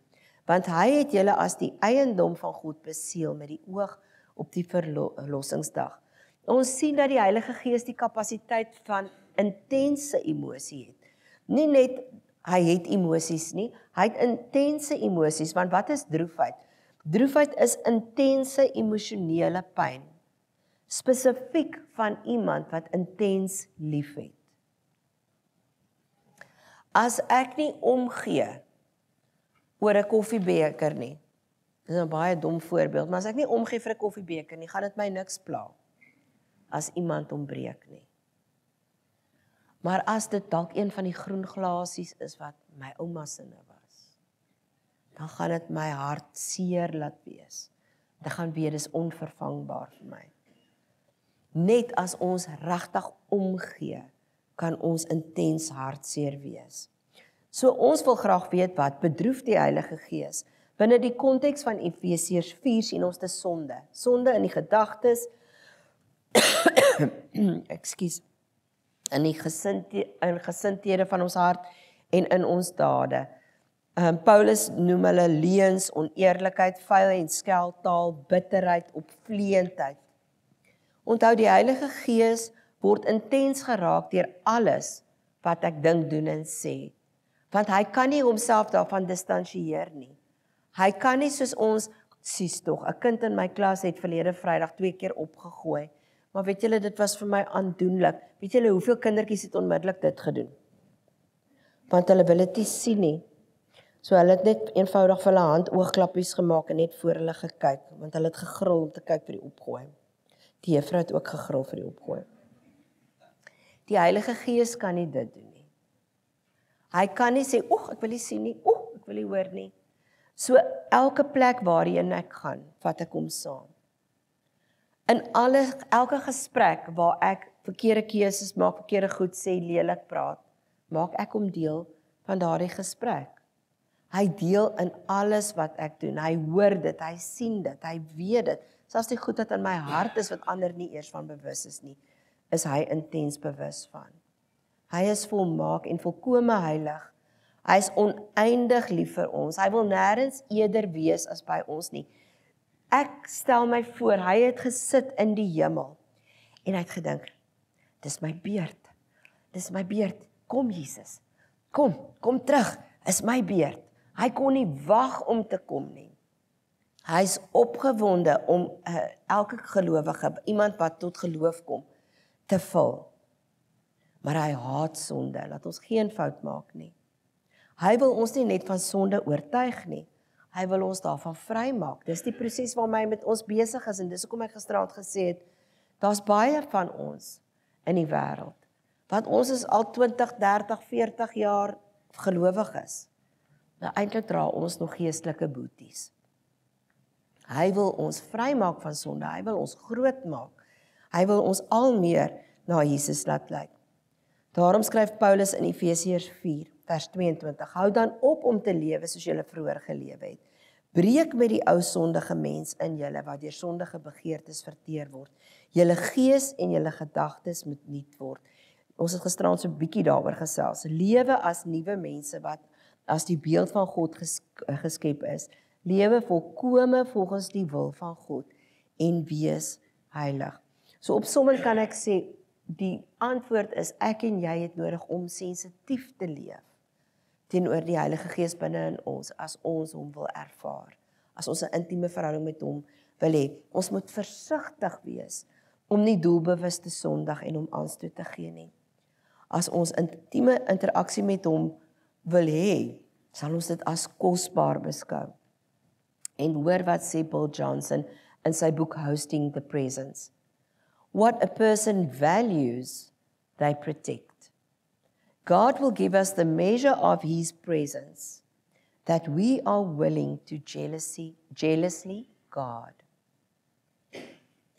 want hy het julle as die eiendom van God beseël met die oog op die verlossingsdag. Ons sien dat die Heilige Gees die kapasiteit van intense emosie het. Nie net hy het emosies nie, hy het intense emosies, want wat is droefheid? Droefheid is intense emosionele pyn, spesifiek van iemand wat intens liefhet. As ek nie omgee oor 'n koffiebeker nie, dis 'n baie dom voorbeeld, maar as ek nie omgee vir 'n koffiebeker nie, gaan dit my niks pla as iemand hom breek nie. Maar as dit dalk een van die groen glasies is wat my ouma sinne was, dan gaan dit my hart seer laat wees. Dan gaan weet, dis onvervangbaar vir my. Net as ons regtig omgee, kan ons intens hartseer wees. So ons wil graag weet wat bedroef die Heilige Gees. Binne die konteks van Efesiërs 4 sien ons dis sonde. Sonde in die gedagtes, ekskuus, in die gesindhede van ons hart en in ons dade. Paulus noem hulle leuns, oneerlikheid, vuil en skeltaal, bitterheid, opvleendheid. Onthou, die Heilige Gees word intens geraak deur alles wat ek dink, doen en sê. Want hy kan nie homself daarvan distansieer nie. Hy kan nie soos ons, sies tog, 'n kind in my klas het verlede Vrydag 2 keer opgegooi. Maar weet julle, dit was vir my aandoenlik. Weet julle, hoeveel kindertjies het onmiddellik dit gedoen? Want hulle wil dit nie sien nie. So hulle het net eenvoudig vir hulle hand-oogklappies gemaak en net voor hulle gekyk, want hulle het gegril om te kyk vir die opgooi. Die juffrou het ook gegril vir die opgooi. Die Heilige Gees kan nie dit doen nie. Hy kan nie sê, ek wil nie sien nie, ek wil nie hoor nie. So elke plek waarheen ek gaan, vat ek hom saam. In elke gesprek waar ek verkeerde keuses maak, verkeerde goed sê, lelik praat, maak ek hom deel van daardie gesprek. Hy deel in alles wat ek doen. Hy hoor dit, hy sien dit, hy weet dit. Selfs die goed wat in my hart is wat ander nie eers van bewus is nie, is hy intens bewus van. Hy is volmaak en volkome heilig. Hy is oneindig lief vir ons. Hy wil nêrens eerder wees as by ons nie. Ek stel my voor, hy het gesit in die hemel en hy het gedink, dis my beurt. Dis my beurt. Kom Jesus. Kom terug. Is my beurt. Hy kon nie wag om te kom nie. Hy is opgewonde om elke gelowige, iemand wat tot geloof kom, te vul. Maar hy haat sonde. Laat ons geen fout maak nie. Hy wil ons nie net van sonde oortuig nie. Hy wil ons daarvan vrymaak. Dis die proses waarmee hy met ons besig is en dis hoekom ek gisteraand gesê het, daar's baie van ons in die wêreld. Want ons is al 20, 30, 40 jaar gelowig is. Nou eintlik dra ons nog geestelike boeties. Hy wil ons vrymaak van sonde, hy wil ons groot maak. Hy wil ons al meer na Jesus laat lyk. Daarom skryf Paulus in Efesiërs 4, vers 22, hou dan op om te lewe soos julle vroeër gelewe het. Breek met die ou sondige mens in julle, wat deur sondige begeertes verteer word. Julle gees en julle gedagtes moet nuut word. Ons het gisteraand so 'n bietjie daaroor gesels. Lewe as nuwe mense wat as die beeld van God geskep is. Lewe volkome volgens die wil van God en wees heilig. So op sommige kan ek sê, die antwoord is ek en jy het nodig om sensitief te leef teenoor die Heilige Gees binne in ons as ons hom wil ervaar. As ons 'n intieme verhouding met hom wil hê. Ons moet versigtig wees om nie doelbewus te sondig en hom aanstoot te gee nie. As ons intieme interaksie met hom wil hê, sal ons dit as kosbaar beskou. En hoor wat sê Bill Johnson in sy boek Hosting the Presence. What a person values, they protect. God will give us the measure of his presence that we are willing to jealously guard.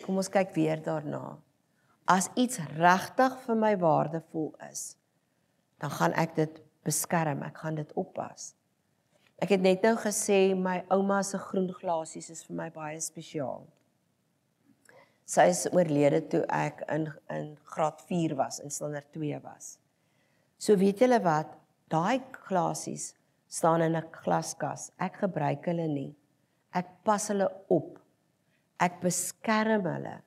Kom ons kyk weer daarna. As iets regtig vir my waardevol is, dan gaan ek dit beskerm, ek gaan dit oppas. Ek het net nou gesê, my ouma se groen glasies is vir my baie spesiaal. Sy is oorlede toe ek in graad 4 was, in standaard 2 was. So weet julle wat, daai glasies staan in 'n glaskas. Ek gebruik hulle nie. Ek pas hulle op. Ek beskerm hulle.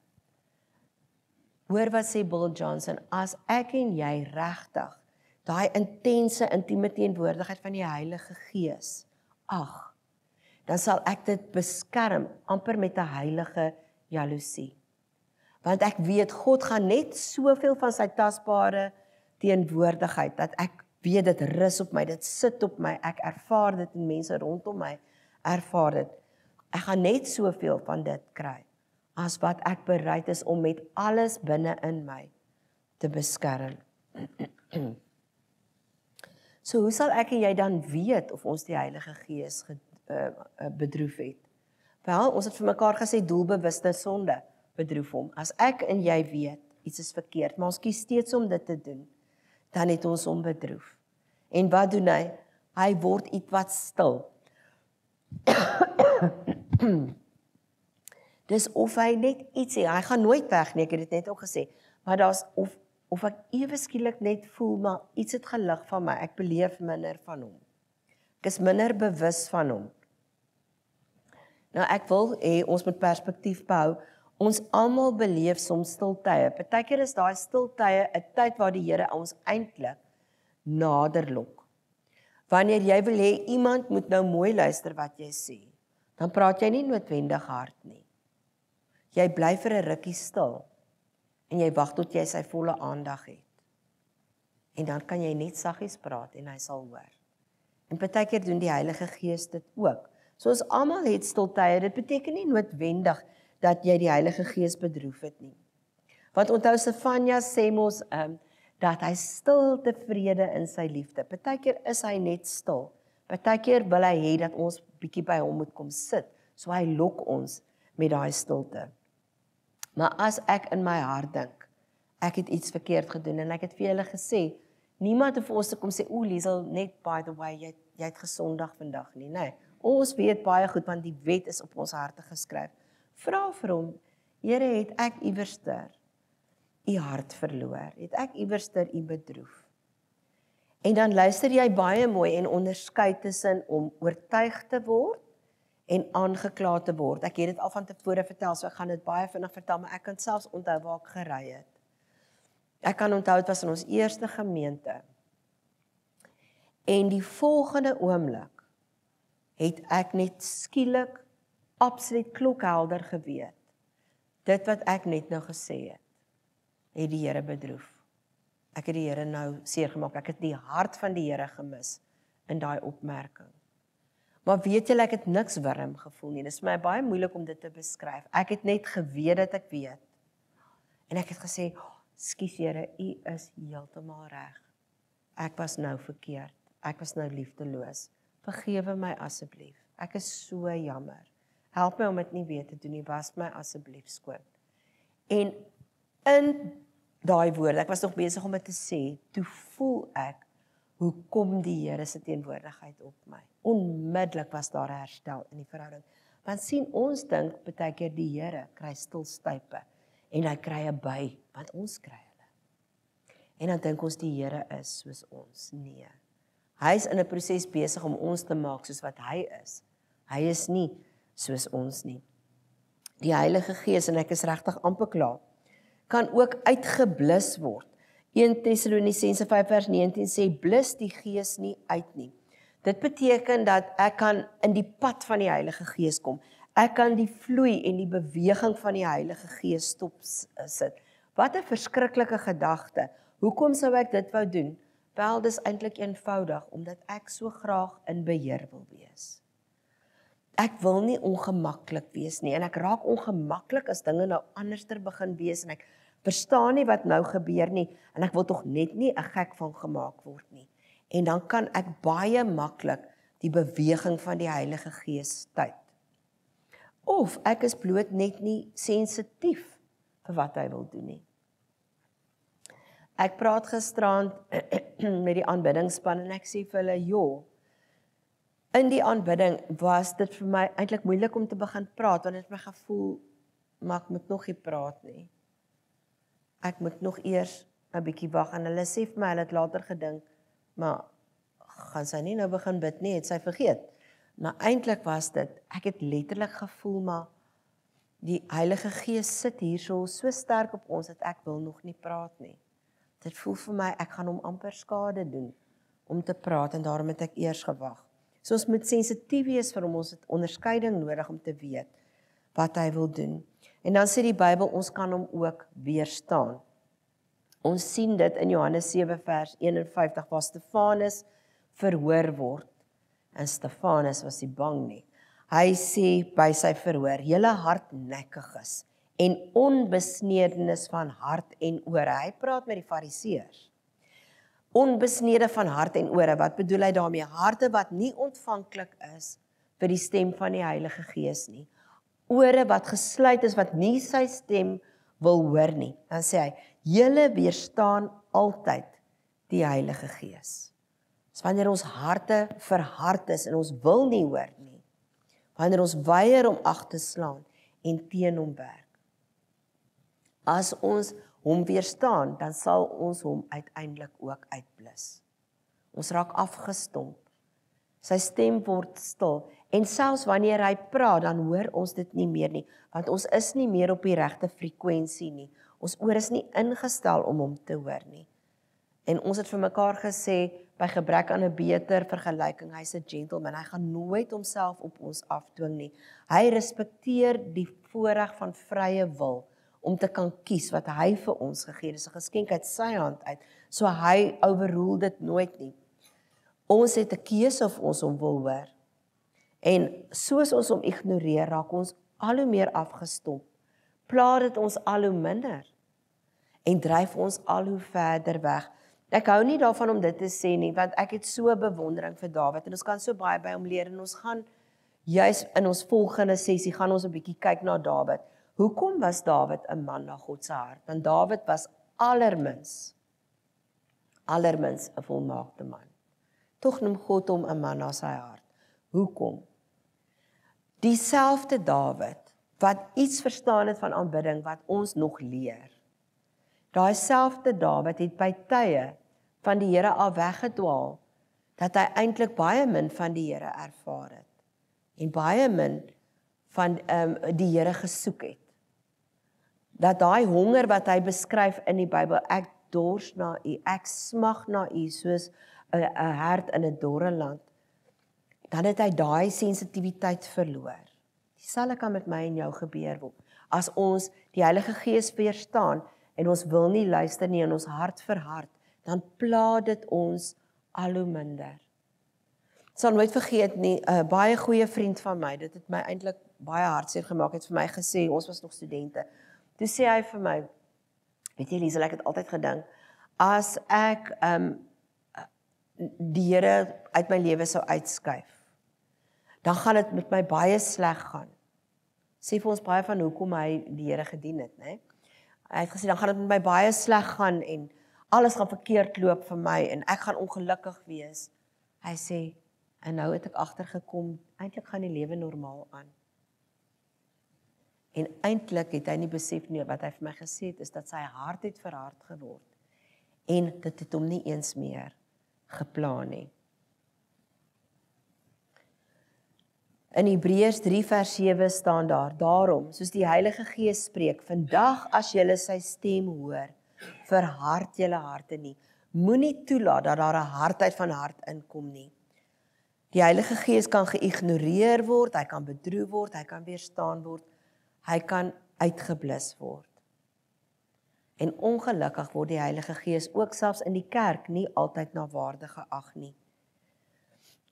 Hoor wat sê Bill Johnson, as ek en jy regtig daai intense, intieme teenwoordigheid van die Heilige Gees, dan sal ek dit beskerm, amper met 'n heilige jaloesie. Want ek weet, God gaan net soveel van sy tasbare teenwoordigheid, dat ek weet dit rus op my, dit sit op my, ek ervaar dit en mense rondom my ervaar dit. Ek gaan net soveel van dit kry, as wat ek bereid is om met alles binne in my te beskerm. So hoe sal ek en jy dan weet of ons die Heilige Gees bedroef het? Wel, ons het vir mekaar gesê doelbewuste sonde bedroef hom. As ek en jy weet, iets is verkeerd, maar ons kies steeds om dit te doen, dan het ons hom bedroef. En wat doen hy? Hy word iets wat stil. Dis of hy net iets sê, hy gaan nooit weg nie, ek het dit net ook gesê, maar daar's of ek ewe skielik net voel, maar iets het gelig van my, ek beleef minder van hom. Ek is minder bewus van hom. Nou ek wil hê ons moet perspektief behou. Ons almal beleef soms stiltye. Partykeer is daai stiltye 'n tyd waar die Here ons eintlik nader lok. Wanneer jy wil hê iemand moet nou mooi luister wat jy sê, dan praat jy nie noodwendig hard nie. Jy bly vir 'n rukkie stil en jy wag tot jy sy volle aandag het. En dan kan jy net saggies praat en hy sal hoor. En partykeer doen die Heilige Gees dit ook. So ons almal het stiltye. Dit beteken nie noodwendig dat jy die Heilige Gees bedroef het nie. Want onthou Stefania sê mos dat hy stil tevrede in sy liefde. Partykeer is hy net stil. Partykeer wil hy hê dat ons bietjie by hom moet kom sit. So hy lok ons met daai stilte. Maar as ek in my hart dink, ek het iets verkeerd gedoen en ek het vir julle gesê, niemand het vir ons te kom sê, Liesel, net by the way, jy het gesondig vandag nie. Nee, ons weet baie goed, want die wet is op ons harte geskryf. Vra vir hom, Here, het ek iewerster u hart verloor? Het ek iewerster u bedroef? En dan luister jy baie mooi en onderskei tussen om oortuig te word en aangekla te word. Ek het dit al van tevore vertel, so ek gaan dit baie vinnig vertel, maar ek kan selfs onthou waar ek gery het. Ek kan onthou, dit was in ons eerste gemeente. En die volgende oomblik het ek net skielik absoluut klokhelder geweet. Dit wat ek net nou gesê het die Here bedroef. Ek het die Here nou seer gemaak. Ek het die hart van die Here gemis in daai opmerking. Maar weet julle, ek het niks warm gevoel nie. Dit is vir my baie moeilik om dit te beskryf. Ek het net geweet dat ek weet. En ek het gesê, "Skus Here, U is heeltemal reg. Ek was nou verkeerd. Ek was nou liefdeloos. Vergewe my asseblief. Ek is so jammer. Help my om dit nie weer te doen nie. Was my asseblief skoon." En in daai woorde, ek was nog besig om dit te sê, toe voel ek, hoe kom die Here se teenwoordigheid op my? Onmiddellik was daar herstel in die verhouding. Want sien, ons dink baie keer die Here kry stilstype en hy kry 'n by, want ons kry hulle. En dan dink ons die Here is soos ons. Nee. Hy is in 'n proses besig om ons te maak soos wat hy is. Hy is nie soos ons nie. Die Heilige Gees, en ek is regtig amper klaar, kan ook uitgeblus word. 1 Tessalonisense 5 vers 19 sê, blus die Gees nie uit nie. Dit beteken dat ek kan in die pad van die Heilige Gees kom. Ek kan die vloei en die beweging van die Heilige Gees stop sit. Wat 'n verskriklike gedagte. Hoekom sou ek dit wou doen? Wel, dis eintlik eenvoudig, omdat ek so graag in beheer wil wees. Ek wil nie ongemaklik wees nie, en ek raak ongemaklik as dinge nou anderster begin wees, en ek verstaan nie wat nou gebeur nie, en ek wil tog net nie 'n gek van gemaak word nie. En dan kan ek baie maklik die beweging van die Heilige Gees tyd. Of ek is bloot net nie sensitief vir wat hy wil doen nie. Ek praat gisterand met die aanbiddingsspan en ek sê vir hulle, joh, in die aanbidding was dit vir my eintlik moeilik om te begin praat, want dit het my gevoel, maar ek moet nog nie praat nie. Ek moet nog eers 'n bietjie wag, en hulle sê vir my, hulle het later gedink, maar gaan sy nie nou begin bid nie, het sy vergeet. Maar eintlik was dit, ek het letterlik gevoel, maar die Heilige Gees sit hier so sterk op ons, dat ek wil nog nie praat nie. Dit voel vir my, ek gaan hom amper skade doen, om te praat, en daarom het ek eers gewag. So ons moet sensitief wees vir hom, ons het onderskeiding nodig om te weet, wat hy wil doen. En dan sê die Bybel, ons kan hom ook weerstaan. Ons sien dit in Johannes 7 vers 51, waar Stefanus verhoor word. En Stefanus was nie bang nie. Hy sê by sy verhoor, julle hardnekkiges en onbesnedenis van hart en ore. Hy praat met die fariseërs. Onbesnede van hart en ore, wat bedoel hy daarmee? Harte wat nie ontvanklik is vir die stem van die Heilige Gees nie. Ore wat gesluit is, wat nie sy stem wil hoor nie. Dan sê hy, julle weerstaan altyd die Heilige Gees. Dis wanneer ons harte verhard is en ons wil nie hoor nie. Wanneer ons weier om ag te slaan en teen hom werk. As ons hom weerstaan, dan sal ons hom uiteindelik ook uitblus. Ons raak afgestomp. Sy stem word stil. En selfs wanneer hy praat, dan hoor ons dit nie meer nie, want ons is nie meer op die regte frekwensie nie. Ons oor is nie ingestel om hom te hoor nie. En ons het vir mekaar gesê, by gebrek aan 'n beter vergelyking, hy's 'n gentleman, hy gaan nooit homself op ons afdwing nie. Hy respekteer die voorreg van vrye wil, om te kan kies wat hy vir ons gegee het. Dis 'n geskenk uit sy hand uit, so hy overrule dit nooit nie. Ons het 'n keuse of ons hom wil hoor. En soos ons hom ignoreer, raak ons al hoe meer afgestomp. Pla dit ons al hoe minder. En dryf ons al hoe verder weg. Ek hou nie daarvan om dit te sê nie, want ek het so bewondering vir Dawid, en ons kan so baie by hom leer, en ons gaan, juis in ons volgende sessie, gaan ons 'n bietjie kyk na Dawid. Hoekom was Dawid 'n man na God se hart? Want Dawid was allermins 'n volmaakte man. Tog noem God hom 'n man na sy hart. Hoekom? Dieselfde Dawid, wat iets verstaan het van aanbidding, wat ons nog leer. Daai selfde Dawid het by tye van die Here af weggedwaal, dat hy eintlik baie min van die Here ervaar het. En baie min van die Here gesoek het. Dat daai honger wat hy beskryf in die Bybel, ek dors na U, ek smag na U, soos 'n hert in 'n dorre land, dan het hy daai sensitiwiteit verloor. Dieselfde kan met my en jou gebeur word. As ons die Heilige Gees weerstaan, en ons wil nie luister nie, en ons hart verhard, dan pla dit ons al hoe minder. Sal nooit vergeet nie, 'n baie goeie vriend van my, dit het my eintlik baie hartseer gemaak, het vir my gesê, ons was nog studente. Toe sê hy vir my, weet jy Liesel, ek het altyd gedink, as ek die Here uit my lewe sou uitskuif, dan gaan dit met my baie sleg gaan. Sê vir ons baie van hoekom hy die Here gedien het, né? Hy het gesê, dan gaan dit met my baie sleg gaan en alles gaan verkeerd loop vir my en ek gaan ongelukkig wees. Hy sê, en nou het ek agtergekom, eintlik gaan die lewe normaal aan. En eintlik het hy nie besef nie, wat hy vir my gesê het, is dat sy hart het verhard geword. En dit het hom nie eens meer geplan nie. In Hebreërs 3 vers 7 staan daar, daarom, soos die Heilige Gees spreek, vandag as julle sy stem hoor, verhard julle harte nie. Moenie toelaat dat daar 'n hardheid van hart inkom nie. Die Heilige Gees kan geïgnoreer word, hy kan bedroef word, hy kan weerstaan word, hy kan uitgeblus word. En ongelukkig word die Heilige Gees ook selfs in die kerk nie altyd na waarde geag nie.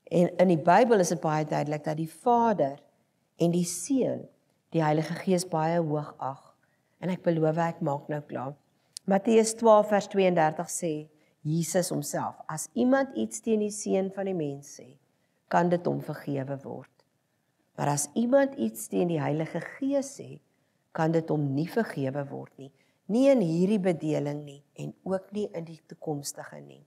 En in die Bybel is dit baie duidelik dat die Vader en die Seun die Heilige Gees baie hoog ag. En ek beloof ek maak nou klaar. Matteus 12 vers 32 sê Jesus homself, as iemand iets teen die Seun van die mens sê, kan dit hom vergewe word. Maar as iemand iets teen die Heilige Gees sê, kan dit hom nie vergewe word nie. Nie in hierdie bedeling nie en ook nie in die toekomstige nie.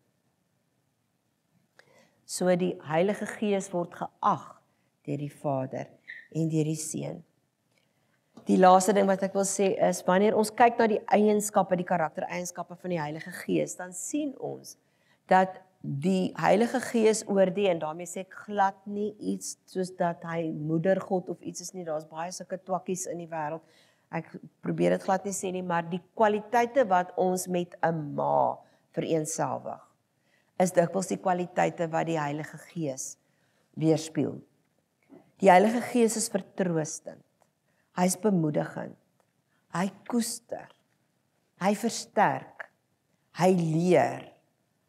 So die Heilige Gees word geag deur die Vader en deur die Seun. Die laaste ding wat ek wil sê is, wanneer ons kyk na die eienskappe, die karaktereienskappe van die Heilige Gees, dan sien ons dat die Heilige Gees oor die, en daarmee sê ek glad nie iets soos dat hy moedergod of iets is nie, daar's baie sulke twakkies in die wêreld. Ek probeer dit glad nie sê nie, maar die kwaliteite wat ons met 'n ma vereenselwig, is dikwels die kwaliteite wat die Heilige Gees weerspieël. Die Heilige Gees is vertroostend, hy is bemoedigend, hy koester, hy versterk, hy leer,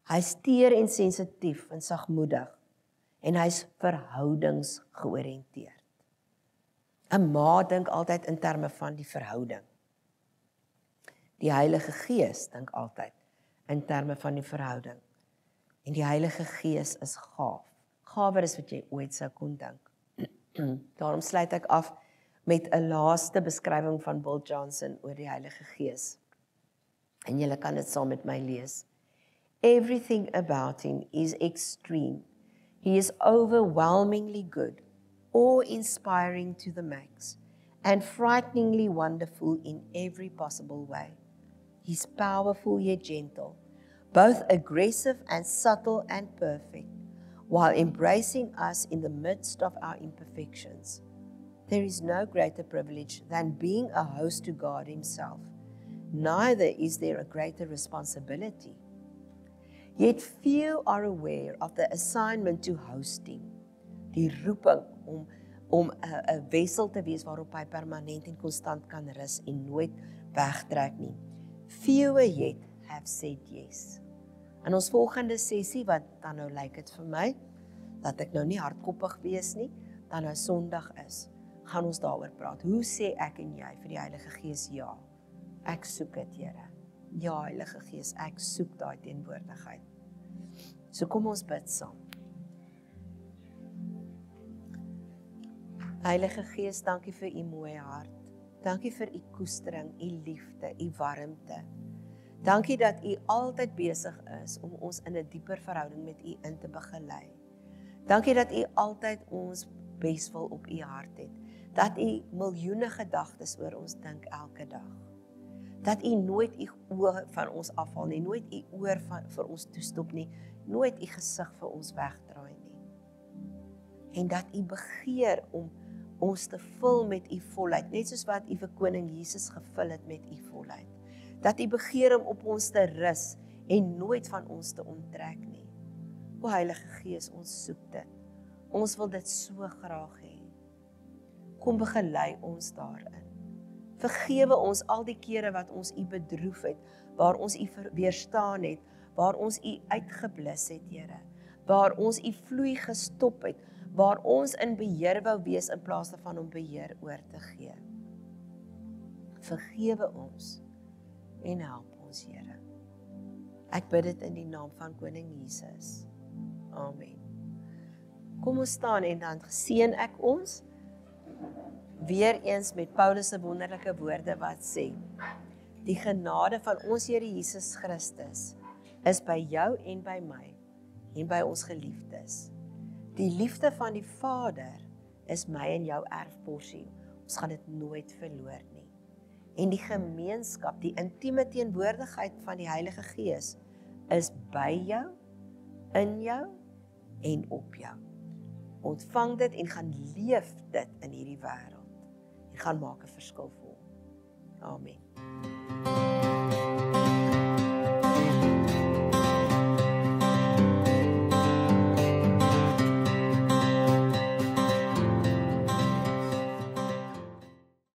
hy is teer en sensitief en sagmoedig, en hy is verhoudingsgeoriënteerd. 'n Ma dink altyd in terme van die verhouding. Die Heilige Gees dink altyd in terme van die verhouding. En die Heilige Gees is gaaf. Gawer is wat jy ooit sou kon dink. Daarom sluit ek af met 'n laaste beskrywing van Bill Johnson oor die Heilige Gees. En julle kan dit saam met my lees. Everything about him is extreme. He is overwhelmingly good, awe-inspiring to the max, and frighteningly wonderful in every possible way. He's powerful yet gentle, both aggressive and subtle and perfect, while embracing us in the midst of our imperfections. There is no greater privilege than being a host to God Himself. Neither is there a greater responsibility. Yet few are aware of the assignment to hosting, die roeping om 'n wessel te wees waarop hy permanent en konstant kan rus en nooit wegtrek nie. Fewer yet have said yes. In ons volgende sessie, wat dan nou lyk dit vir my, dat ek nou nie hardkoppig wees nie, dan nou Sondag is, gaan ons daaroor praat. Hoe sê ek en jy vir die Heilige Gees ja? Ek soek dit, Here. Ja, Heilige Gees, ek soek daai teenwoordigheid. So kom ons bid saam. Heilige Gees, dankie vir u mooi hart. Dankie vir u koestering, u liefde, u warmte. Dankie dat u altyd besig is om ons in 'n dieper verhouding met u in te begelei. Dankie dat u altyd ons beswil op u hart het. Dat u miljoene gedagtes oor ons dink elke dag. Dat u nooit u oë van ons afhaal nie, nooit u oor vir ons toestop nie, nooit u gesig vir ons wegdraai nie. En dat u begeer om ons te vul met u volheid, net soos wat u vir koning Jesus gevul het met u volheid. Dat u begeer om op ons te rus en nooit van ons te onttrek nie. O Heilige Gees, ons soek dit. Ons wil dit so graag hê. Kom begelei ons daarin. Vergewe ons al die kere wat ons u bedroef het, waar ons u weerstaan het, waar ons u uitgeblus het, Here, waar ons u vloei gestop het, waar ons in beheer wou wees in plaas daarvan om beheer oor te gee. Vergewe ons en help ons, Here. Ek bid dit in die naam van Koning Jesus. Amen. Kom ons staan en dan seën ek ons weer eens met Paulus se wonderlike woorde wat sê: die genade van ons Here Jesus Christus is by jou en by my en by ons geliefdes. Die liefde van die Vader is my en jou erfporsie. Ons gaan dit nooit verloor nie. En die gemeenskap, die intieme teenwoordigheid van die Heilige Gees is by jou, in jou en op jou. Ontvang dit en gaan leef dit in hierdie wêreld. En gaan maak 'n verskil vir hom. Amen.